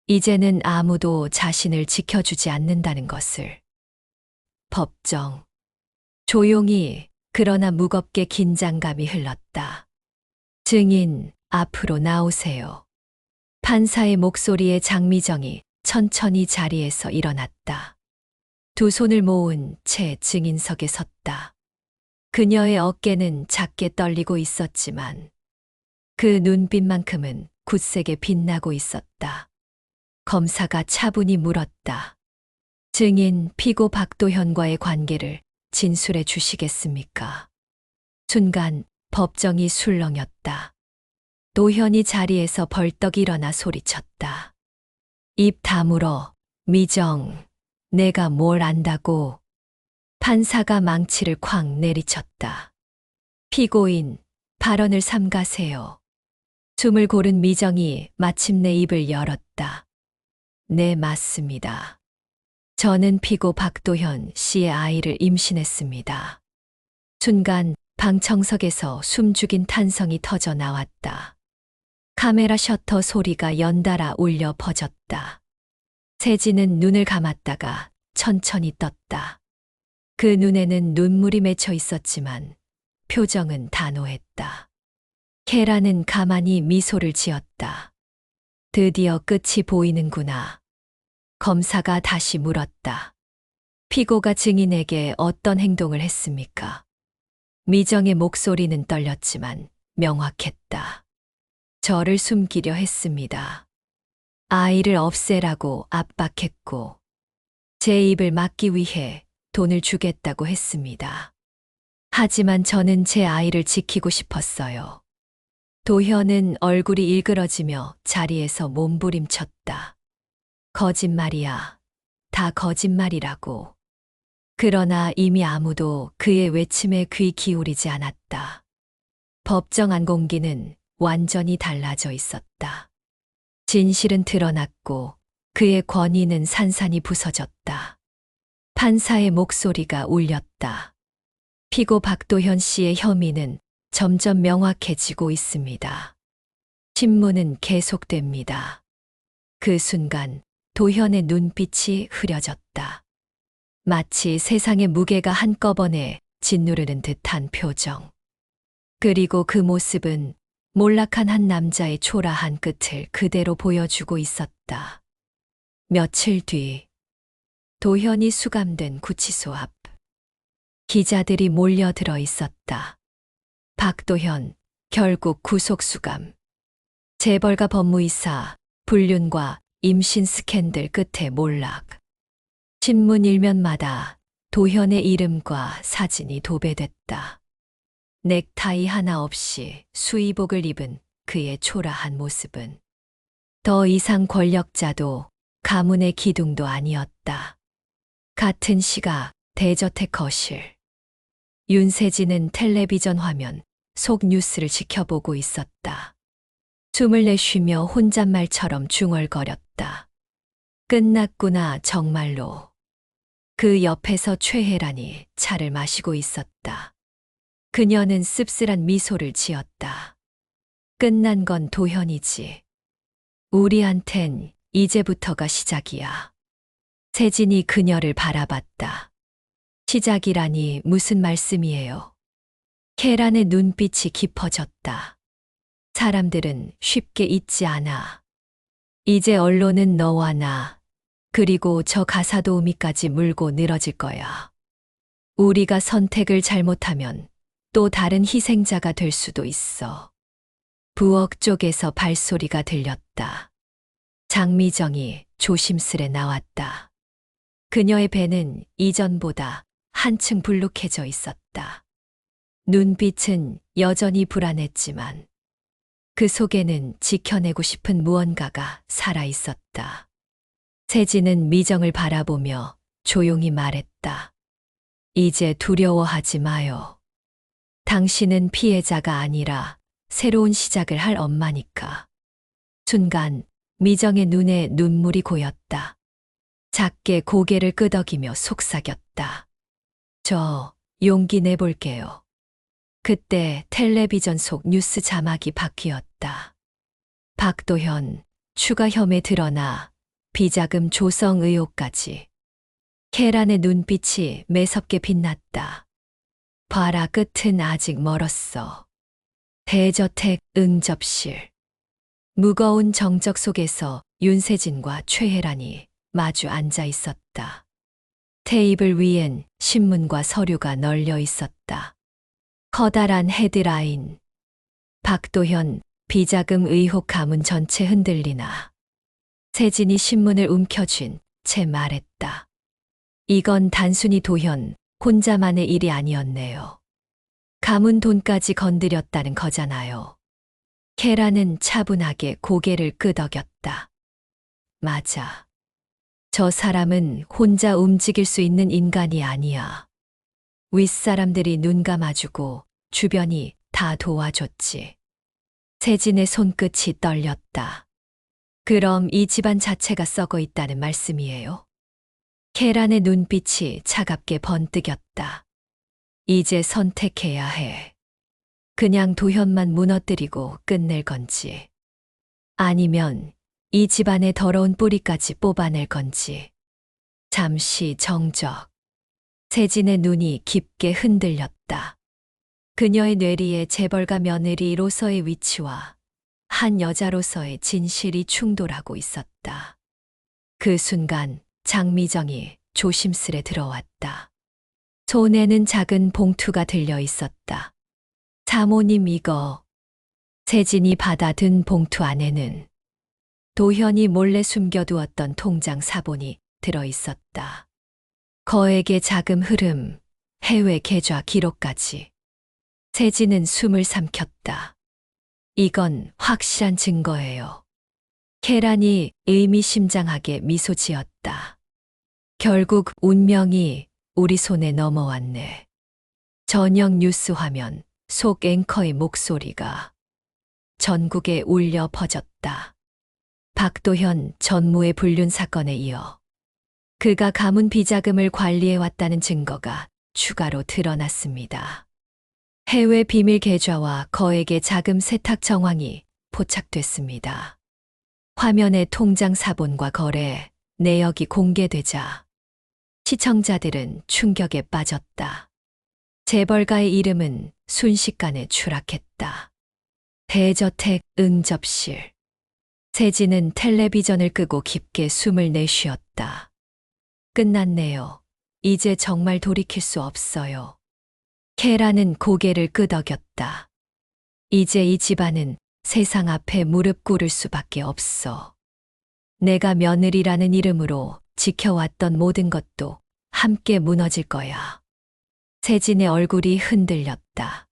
이제는 아무도 자신을 지켜주지 않는다는 것을. 법정. 조용히 그러나 무겁게 긴장감이 흘렀다. 증인, 앞으로 나오세요. 판사의 목소리에 장미정이 천천히 자리에서 일어났다. 두 손을 모은 채 증인석에 섰다. 그녀의 어깨는 작게 떨리고 있었지만 그 눈빛만큼은 굳세게 빛나고 있었다. 검사가 차분히 물었다. 증인 피고 박도현과의 관계를 진술해 주시겠습니까? 순간 법정이 술렁였다. 도현이 자리에서 벌떡 일어나 소리쳤다. 입 다물어, 미정. 내가 뭘 안다고. 판사가 망치를 쾅 내리쳤다. 피고인, 발언을 삼가세요. 숨을 고른 미정이 마침내 입을 열었다. 네, 맞습니다. 저는 피고 박도현 씨의 아이를 임신했습니다. 순간 방청석에서 숨죽인 탄성이 터져 나왔다. 카메라 셔터 소리가 연달아 울려 퍼졌다. 세진은 눈을 감았다가 천천히 떴다. 그 눈에는 눈물이 맺혀 있었지만 표정은 단호했다. 케라는 가만히 미소를 지었다. 드디어 끝이 보이는구나. 검사가 다시 물었다. 피고가 증인에게 어떤 행동을 했습니까? 미정의 목소리는 떨렸지만 명확했다. 저를 숨기려 했습니다. 아이를 없애라고 압박했고 제 입을 막기 위해 돈을 주겠다고 했습니다. 하지만 저는 제 아이를 지키고 싶었어요. 도현은 얼굴이 일그러지며 자리에서 몸부림쳤다. 거짓말이야. 다 거짓말이라고. 그러나 이미 아무도 그의 외침에 귀 기울이지 않았다. 법정 안 공기는 완전히 달라져 있었다. 진실은 드러났고 그의 권위는 산산이 부서졌다. 판사의 목소리가 울렸다. 피고 박도현 씨의 혐의는 점점 명확해지고 있습니다. 신문은 계속됩니다. 그 순간 도현의 눈빛이 흐려졌다. 마치 세상의 무게가 한꺼번에 짓누르는 듯한 표정. 그리고 그 모습은 몰락한 한 남자의 초라한 끝을 그대로 보여주고 있었다. 며칠 뒤 도현이 수감된 구치소 앞. 기자들이 몰려들어 있었다. 박도현, 결국 구속수감. 재벌가 법무이사, 불륜과 임신 스캔들 끝에 몰락. 신문 일면마다 도현의 이름과 사진이 도배됐다. 넥타이 하나 없이 수의복을 입은 그의 초라한 모습은 더 이상 권력자도 가문의 기둥도 아니었다. 같은 시각 대저택 거실. 윤세진은 텔레비전 화면 속 뉴스를 지켜보고 있었다. 숨을 내쉬며 혼잣말처럼 중얼거렸다. 끝났구나, 정말로. 그 옆에서 최혜란이 차를 마시고 있었다. 그녀는 씁쓸한 미소를 지었다. 끝난 건 도현이지. 우리한텐 이제부터가 시작이야. 세진이 그녀를 바라봤다. 시작이라니 무슨 말씀이에요? 계란의 눈빛이 깊어졌다. 사람들은 쉽게 잊지 않아. 이제 언론은 너와 나, 그리고 저 가사도우미까지 물고 늘어질 거야. 우리가 선택을 잘못하면 또 다른 희생자가 될 수도 있어. 부엌 쪽에서 발소리가 들렸다. 장미정이 조심스레 나왔다. 그녀의 배는 이전보다 한층 불룩해져 있었다. 눈빛은 여전히 불안했지만 그 속에는 지켜내고 싶은 무언가가 살아 있었다. 세진은 미정을 바라보며 조용히 말했다. 이제 두려워하지 마요. 당신은 피해자가 아니라 새로운 시작을 할 엄마니까. 순간 미정의 눈에 눈물이 고였다. 작게 고개를 끄덕이며 속삭였다. 저 용기 내볼게요. 그때 텔레비전 속 뉴스 자막이 바뀌었다. 박도현, 추가 혐의 드러나 비자금 조성 의혹까지. 계란의 눈빛이 매섭게 빛났다. 봐라, 끝은 아직 멀었어. 대저택 응접실. 무거운 정적 속에서 윤세진과 최혜란이 마주 앉아 있었다. 테이블 위엔 신문과 서류가 널려 있었다. 커다란 헤드라인. 박도현, 비자금 의혹 가문 전체 흔들리나. 세진이 신문을 움켜쥔 채 말했다. 이건 단순히 도현 혼자만의 일이 아니었네요. 가문 돈까지 건드렸다는 거잖아요. 계란은 차분하게 고개를 끄덕였다. 맞아. 저 사람은 혼자 움직일 수 있는 인간이 아니야. 윗사람들이 눈 감아주고 주변이 다 도와줬지. 세진의 손끝이 떨렸다. 그럼 이 집안 자체가 썩어 있다는 말씀이에요? 계란의 눈빛이 차갑게 번뜩였다. 이제 선택해야 해. 그냥 도현만 무너뜨리고 끝낼 건지, 아니면 이 집안의 더러운 뿌리까지 뽑아낼 건지. 잠시 정적. 세진의 눈이 깊게 흔들렸다. 그녀의 뇌리에 재벌가 며느리로서의 위치와 한 여자로서의 진실이 충돌하고 있었다. 그 순간 장미정이 조심스레 들어왔다. 손에는 작은 봉투가 들려 있었다. 사모님, 이거. 세진이 받아든 봉투 안에는 도현이 몰래 숨겨두었던 통장 사본이 들어 있었다. 거액의 자금 흐름, 해외 계좌 기록까지. 세진은 숨을 삼켰다. 이건 확실한 증거예요. 계란이 의미심장하게 미소 지었다. 결국 운명이 우리 손에 넘어왔네. 저녁 뉴스 화면 속 앵커의 목소리가 전국에 울려 퍼졌다. 박도현 전무의 불륜 사건에 이어 그가 가문 비자금을 관리해왔다는 증거가 추가로 드러났습니다. 해외 비밀 계좌와 거액의 자금 세탁 정황이 포착됐습니다. 화면에 통장 사본과 거래 내역이 공개되자 시청자들은 충격에 빠졌다. 재벌가의 이름은 순식간에 추락했다. 대저택 응접실. 세진은 텔레비전을 끄고 깊게 숨을 내쉬었다. 끝났네요. 이제 정말 돌이킬 수 없어요. 계란은 고개를 끄덕였다. 이제 이 집안은 세상 앞에 무릎 꿇을 수밖에 없어. 내가 며느리라는 이름으로 지켜왔던 모든 것도 함께 무너질 거야. 세진의 얼굴이 흔들렸다.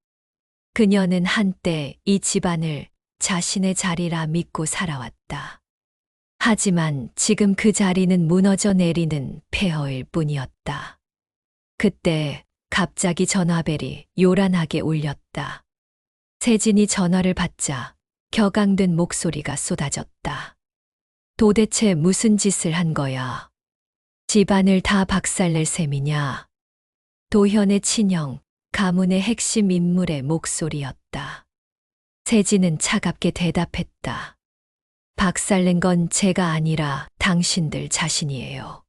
그녀는 한때 이 집안을 자신의 자리라 믿고 살아왔다. 하지만 지금 그 자리는 무너져 내리는 폐허일 뿐이었다. 그때 갑자기 전화벨이 요란하게 울렸다. 세진이 전화를 받자 격앙된 목소리가 쏟아졌다. 도대체 무슨 짓을 한 거야? 집안을 다 박살낼 셈이냐? 도현의 친형, 가문의 핵심 인물의 목소리였다. 세진은 차갑게 대답했다. 박살낸 건 제가 아니라 당신들 자신이에요.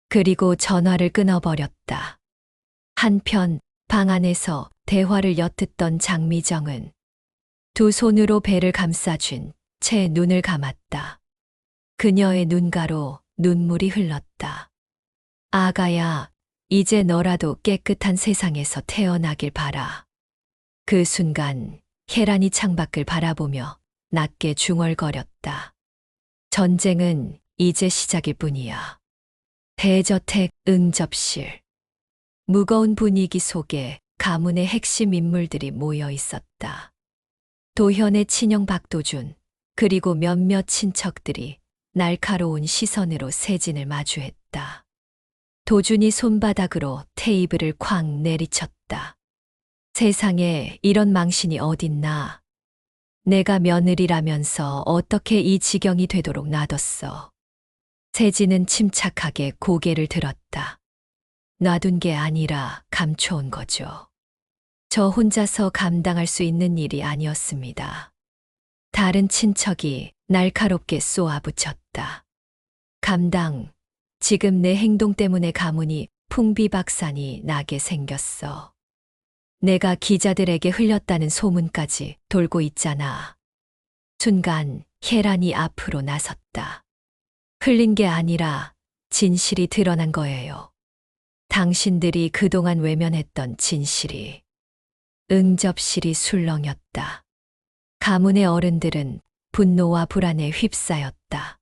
그리고 전화를 끊어버렸다. 한편 방 안에서 대화를 엿듣던 장미정은 두 손으로 배를 감싸쥔 채 눈을 감았다. 그녀의 눈가로 눈물이 흘렀다. 아가야, 이제 너라도 깨끗한 세상에서 태어나길 바라. 그 순간 혜란이 창밖을 바라보며 낮게 중얼거렸다. 전쟁은 이제 시작일 뿐이야. 대저택 응접실. 무거운 분위기 속에 가문의 핵심 인물들이 모여 있었다. 도현의 친형 박도준, 그리고 몇몇 친척들이 날카로운 시선으로 세진을 마주했다. 도준이 손바닥으로 테이블을 쾅 내리쳤다. 세상에 이런 망신이 어딨나. 내가 며느리라면서 어떻게 이 지경이 되도록 놔뒀어. 세진은 침착하게 고개를 들었다. 놔둔 게 아니라 감춰온 거죠. 저 혼자서 감당할 수 있는 일이 아니었습니다. 다른 친척이 날카롭게 쏘아붙였다. 감당, 지금 내 행동 때문에 가문이 풍비박산이 나게 생겼어. 내가 기자들에게 흘렸다는 소문까지 돌고 있잖아. 순간 혜란이 앞으로 나섰다. 흘린 게 아니라 진실이 드러난 거예요. 당신들이 그동안 외면했던 진실이. 응접실이 술렁였다. 가문의 어른들은 분노와 불안에 휩싸였다.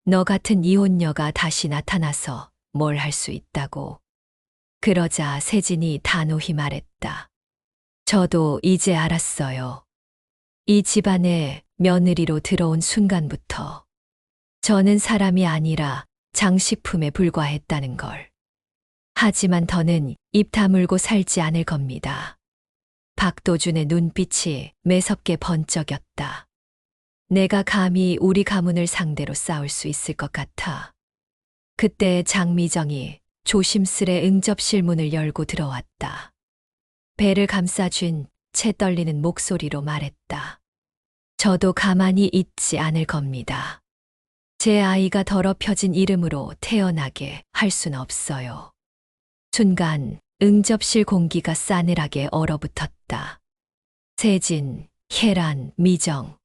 너 같은 이혼녀가 다시 나타나서 뭘 할 수 있다고. 그러자 세진이 단호히 말했다. 저도 이제 알았어요. 이 집안에 며느리로 들어온 순간부터 저는 사람이 아니라 장식품에 불과했다는 걸. 하지만 더는 입 다물고 살지 않을 겁니다. 박도준의 눈빛이 매섭게 번쩍였다. 내가 감히 우리 가문을 상대로 싸울 수 있을 것 같아. 그때 장미정이 조심스레 응접실 문을 열고 들어왔다. 배를 감싸쥔 채 떨리는 목소리로 말했다. 저도 가만히 있지 않을 겁니다. 제 아이가 더럽혀진 이름으로 태어나게 할 순 없어요. 순간 응접실 공기가 싸늘하게 얼어붙었다. 세진, 혜란, 미정.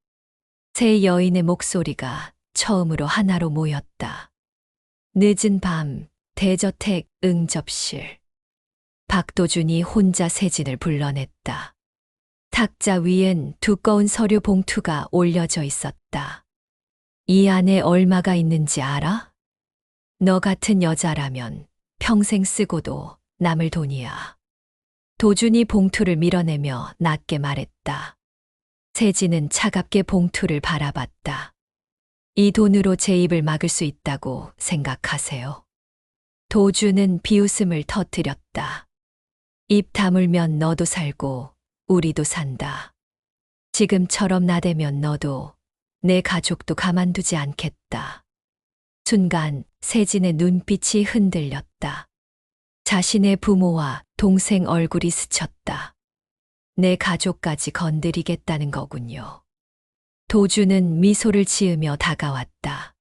세 여인의 목소리가 처음으로 하나로 모였다. 늦은 밤, 대저택 응접실. 박도준이 혼자 세진을 불러냈다. 탁자 위엔 두꺼운 서류 봉투가 올려져 있었다. 이 안에 얼마가 있는지 알아? 너 같은 여자라면 평생 쓰고도 남을 돈이야. 도준이 봉투를 밀어내며 낮게 말했다. 세진은 차갑게 봉투를 바라봤다. 이 돈으로 제 입을 막을 수 있다고 생각하세요? 도준은 비웃음을 터뜨렸다. 입 다물면 너도 살고 우리도 산다. 지금처럼 나대면 너도 내 가족도 가만두지 않겠다. 순간 세진의 눈빛이 흔들렸다. 자신의 부모와 동생 얼굴이 스쳤다. 내 가족까지 건드리겠다는 거군요. 도준은 미소를 지으며 다가왔다.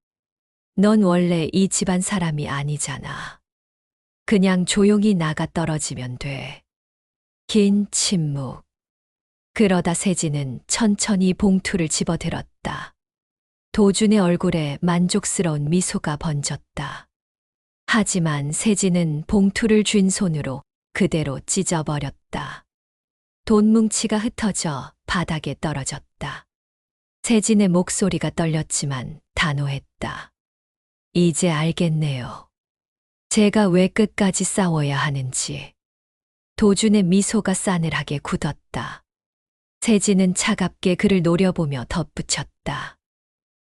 넌 원래 이 집안 사람이 아니잖아. 그냥 조용히 나가 떨어지면 돼. 긴 침묵. 그러다 세진은 천천히 봉투를 집어들었다. 도준의 얼굴에 만족스러운 미소가 번졌다. 하지만 세진은 봉투를 쥔 손으로 그대로 찢어버렸다. 돈 뭉치가 흩어져 바닥에 떨어졌다. 세진의 목소리가 떨렸지만 단호했다. 이제 알겠네요. 제가 왜 끝까지 싸워야 하는지. 도준의 미소가 싸늘하게 굳었다. 세진은 차갑게 그를 노려보며 덧붙였다.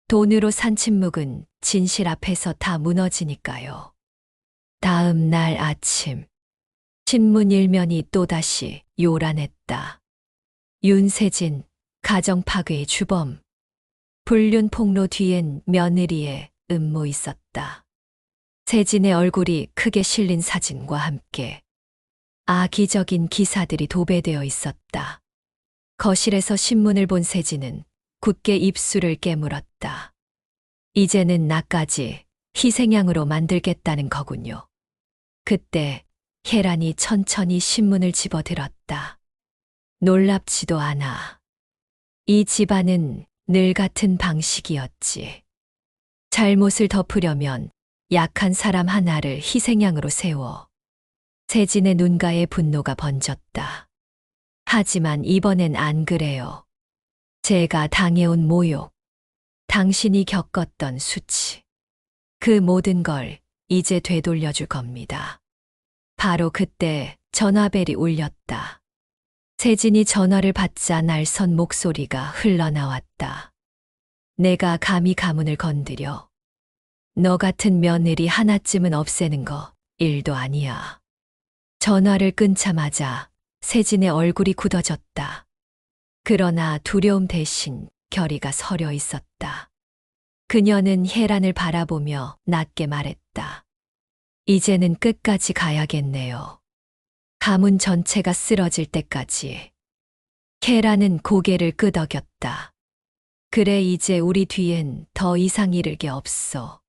돈으로 산 침묵은 진실 앞에서 다 무너지니까요. 다음 날 아침, 신문 일면이 또다시 요란했다. 윤세진, 가정 파괴의 주범. 불륜 폭로 뒤엔 며느리의 음모 있었다. 세진의 얼굴이 크게 실린 사진과 함께 악의적인 기사들이 도배되어 있었다. 거실에서 신문을 본 세진은 굳게 입술을 깨물었다. 이제는 나까지 희생양으로 만들겠다는 거군요. 그때 혜란이 천천히 신문을 집어들었다. 놀랍지도 않아. 이 집안은 늘 같은 방식이었지. 잘못을 덮으려면 약한 사람 하나를 희생양으로 세워. 세진의 눈가에 분노가 번졌다. 하지만 이번엔 안 그래요. 제가 당해온 모욕, 당신이 겪었던 수치, 그 모든 걸 이제 되돌려줄 겁니다. 바로 그때 전화벨이 울렸다. 세진이 전화를 받자 날선 목소리가 흘러나왔다. 내가 감히 가문을 건드려. 너 같은 며느리 하나쯤은 없애는 거 일도 아니야. 전화를 끊자마자 세진의 얼굴이 굳어졌다. 그러나 두려움 대신 결의가 서려 있었다. 그녀는 혜란을 바라보며 낮게 말했다. 이제는 끝까지 가야겠네요. 가문 전체가 쓰러질 때까지. 혜란은 고개를 끄덕였다. 그래, 이제 우리 뒤엔 더 이상 잃을 게 없어.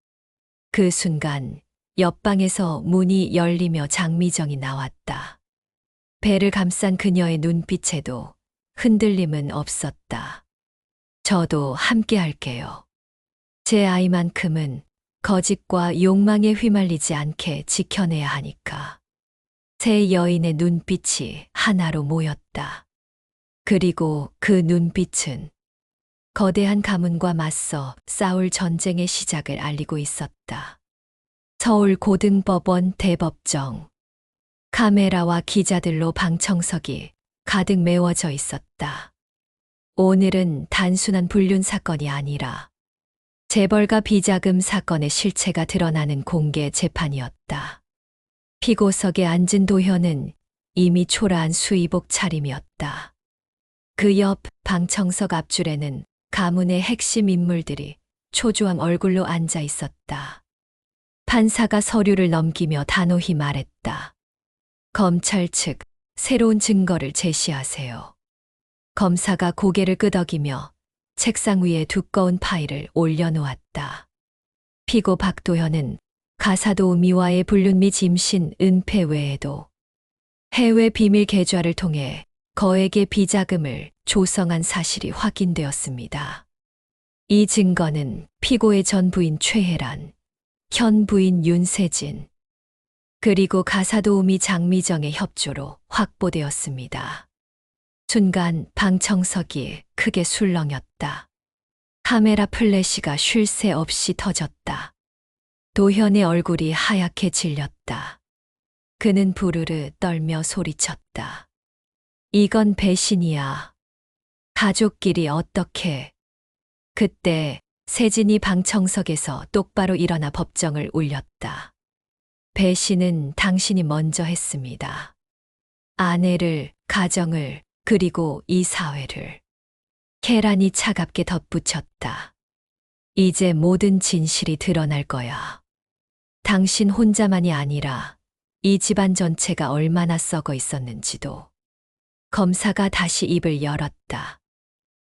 그 순간 옆방에서 문이 열리며 장미정이 나왔다. 배를 감싼 그녀의 눈빛에도 흔들림은 없었다. 저도 함께 할게요. 제 아이만큼은 거짓과 욕망에 휘말리지 않게 지켜내야 하니까. 세 여인의 눈빛이 하나로 모였다. 그리고 그 눈빛은 거대한 가문과 맞서 싸울 전쟁의 시작을 알리고 있었다. 서울 고등법원 대법정. 카메라와 기자들로 방청석이 가득 메워져 있었다. 오늘은 단순한 불륜 사건이 아니라 재벌가 비자금 사건의 실체가 드러나는 공개 재판이었다. 피고석에 앉은 도현은 이미 초라한 수의복 차림이었다. 그 옆 방청석 앞줄에는 가문의 핵심 인물들이 초조한 얼굴로 앉아 있었다. 판사가 서류를 넘기며 단호히 말했다. 검찰 측 새로운 증거를 제시하세요. 검사가 고개를 끄덕이며 책상 위에 두꺼운 파일을 올려놓았다. 피고 박도현은 가사도 미와의 불륜 및 임신, 은폐 외에도 해외 비밀 계좌를 통해 거액의 비자금을 조성한 사실이 확인되었습니다. 이 증거는 피고의 전 부인 최혜란, 현 부인 윤세진, 그리고 가사도우미 장미정의 협조로 확보되었습니다. 순간 방청석이 크게 술렁였다. 카메라 플래시가 쉴 새 없이 터졌다. 도현의 얼굴이 하얗게 질렸다. 그는 부르르 떨며 소리쳤다. 이건 배신이야. 가족끼리 어떻게. 그때 세진이 방청석에서 똑바로 일어나 법정을 울렸다. 배신은 당신이 먼저 했습니다. 아내를, 가정을, 그리고 이 사회를. 혜란이 차갑게 덧붙였다. 이제 모든 진실이 드러날 거야. 당신 혼자만이 아니라 이 집안 전체가 얼마나 썩어 있었는지도. 검사가 다시 입을 열었다.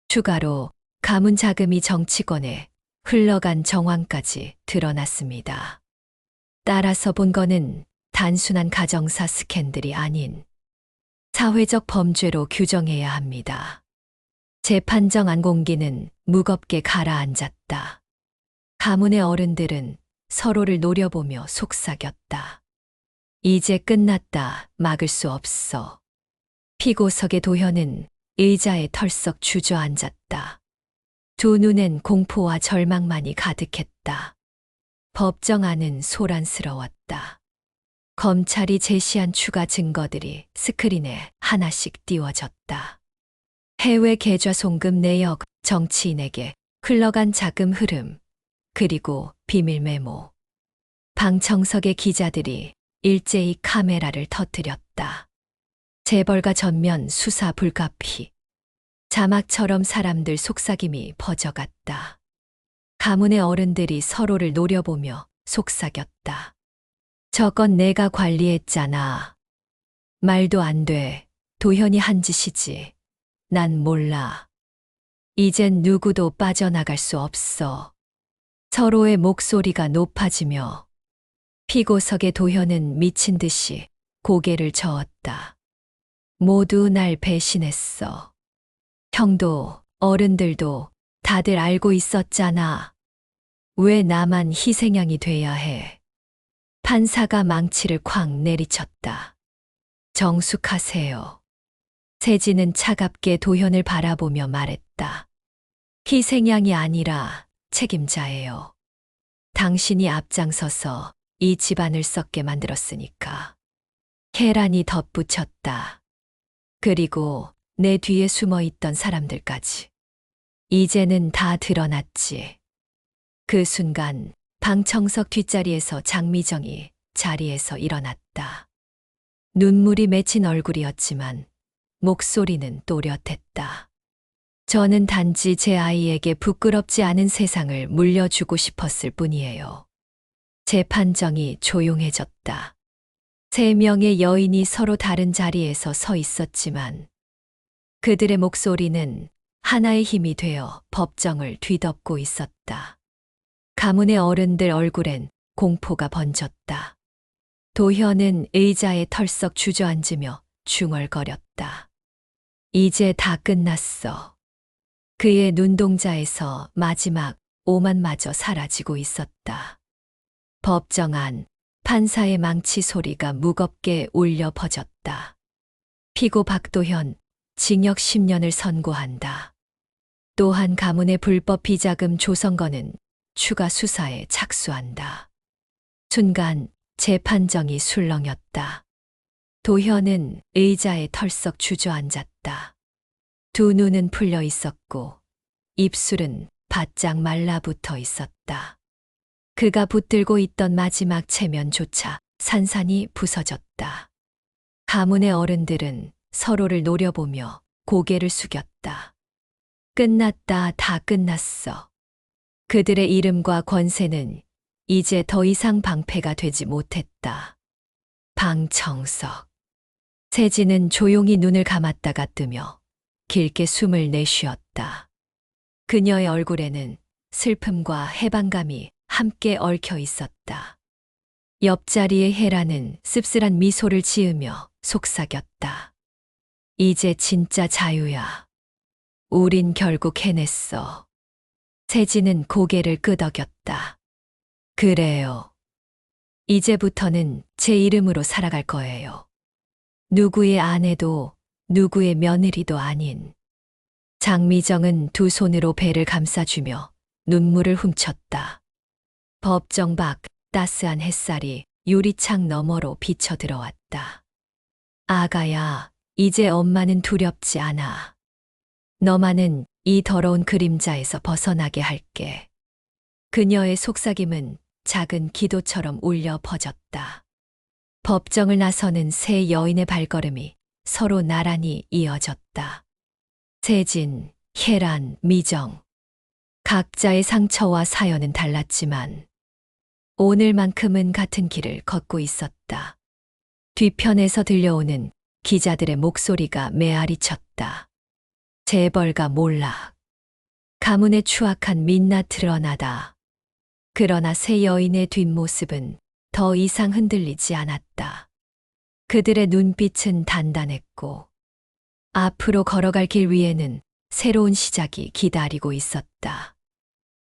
추가로 가문 자금이 정치권에 흘러간 정황까지 드러났습니다. 따라서 본건은 단순한 가정사 스캔들이 아닌 사회적 범죄로 규정해야 합니다. 재판정 안공기는 무겁게 가라앉았다. 가문의 어른들은 서로를 노려보며 속삭였다. 이제 끝났다. 막을 수 없어. 피고석의 도현은 의자에 털썩 주저앉았다. 두 눈엔 공포와 절망만이 가득했다. 법정 안은 소란스러웠다. 검찰이 제시한 추가 증거들이 스크린에 하나씩 띄워졌다. 해외 계좌 송금 내역, 정치인에게 흘러간 자금 흐름, 그리고 비밀 메모. 방청석의 기자들이 일제히 카메라를 터뜨렸다. 쏟아졌다. 재벌가 전면 수사 불가피. 자막처럼 사람들 속삭임이 퍼져갔다. 가문의 어른들이 서로를 노려보며 속삭였다. 저건 내가 관리했잖아. 말도 안 돼. 도현이 한 짓이지. 난 몰라. 이젠 누구도 빠져나갈 수 없어. 서로의 목소리가 높아지며 피고석의 도현은 미친 듯이 고개를 저었다. 모두 날 배신했어. 형도 어른들도 다들 알고 있었잖아. 왜 나만 희생양이 돼야 해? 판사가 망치를 쾅 내리쳤다. 정숙하세요. 세진은 차갑게 도현을 바라보며 말했다. 희생양이 아니라 책임자예요. 당신이 앞장서서 이 집안을 썩게 만들었으니까. 계란이 덧붙였다. 그리고 내 뒤에 숨어 있던 사람들까지. 이제는 다 드러났지. 그 순간 방청석 뒷자리에서 장미정이 자리에서 일어났다. 눈물이 맺힌 얼굴이었지만 목소리는 또렷했다. 저는 단지 제 아이에게 부끄럽지 않은 세상을 물려주고 싶었을 뿐이에요. 재판정이 조용해졌다. 3명의 여인이 서로 다른 자리에서 서 있었지만 그들의 목소리는 하나의 힘이 되어 법정을 뒤덮고 있었다. 가문의 어른들 얼굴엔 공포가 번졌다. 도현은 의자에 털썩 주저앉으며 중얼거렸다. 이제 다 끝났어. 그의 눈동자에서 마지막 오만마저 사라지고 있었다. 법정 안 판사의 망치 소리가 무겁게 울려 퍼졌다. 피고 박도현 징역 10년을 선고한다. 또한 가문의 불법 비자금 조성건은 추가 수사에 착수한다. 순간 재판정이 술렁였다. 도현은 의자에 털썩 주저앉았다. 두 눈은 풀려 있었고 입술은 바짝 말라붙어 있었다. 그가 붙들고 있던 마지막 체면조차 산산이 부서졌다. 가문의 어른들은 서로를 노려보며 고개를 숙였다. 끝났다, 다 끝났어. 그들의 이름과 권세는 이제 더 이상 방패가 되지 못했다. 방청석. 세진은 조용히 눈을 감았다가 뜨며 길게 숨을 내쉬었다. 그녀의 얼굴에는 슬픔과 해방감이 함께 얽혀 있었다. 옆자리의 혜라는 씁쓸한 미소를 지으며 속삭였다. 이제 진짜 자유야. 우린 결국 해냈어. 세진은 고개를 끄덕였다. 그래요. 이제부터는 제 이름으로 살아갈 거예요. 누구의 아내도 누구의 며느리도 아닌. 장미정은 두 손으로 배를 감싸주며 눈물을 훔쳤다. 법정 밖 따스한 햇살이 유리창 너머로 비쳐 들어왔다. 아가야, 이제 엄마는 두렵지 않아. 너만은 이 더러운 그림자에서 벗어나게 할게. 그녀의 속삭임은 작은 기도처럼 울려 퍼졌다. 법정을 나서는 세 여인의 발걸음이 서로 나란히 이어졌다. 세진, 혜란, 미정. 각자의 상처와 사연은 달랐지만 오늘만큼은 같은 길을 걷고 있었다. 뒤편에서 들려오는 기자들의 목소리가 메아리 쳤다. 재벌가 몰락. 가문의 추악한 민낯 드러나다. 그러나 세 여인의 뒷모습은 더 이상 흔들리지 않았다. 그들의 눈빛은 단단했고 앞으로 걸어갈 길 위에는 새로운 시작이 기다리고 있었다.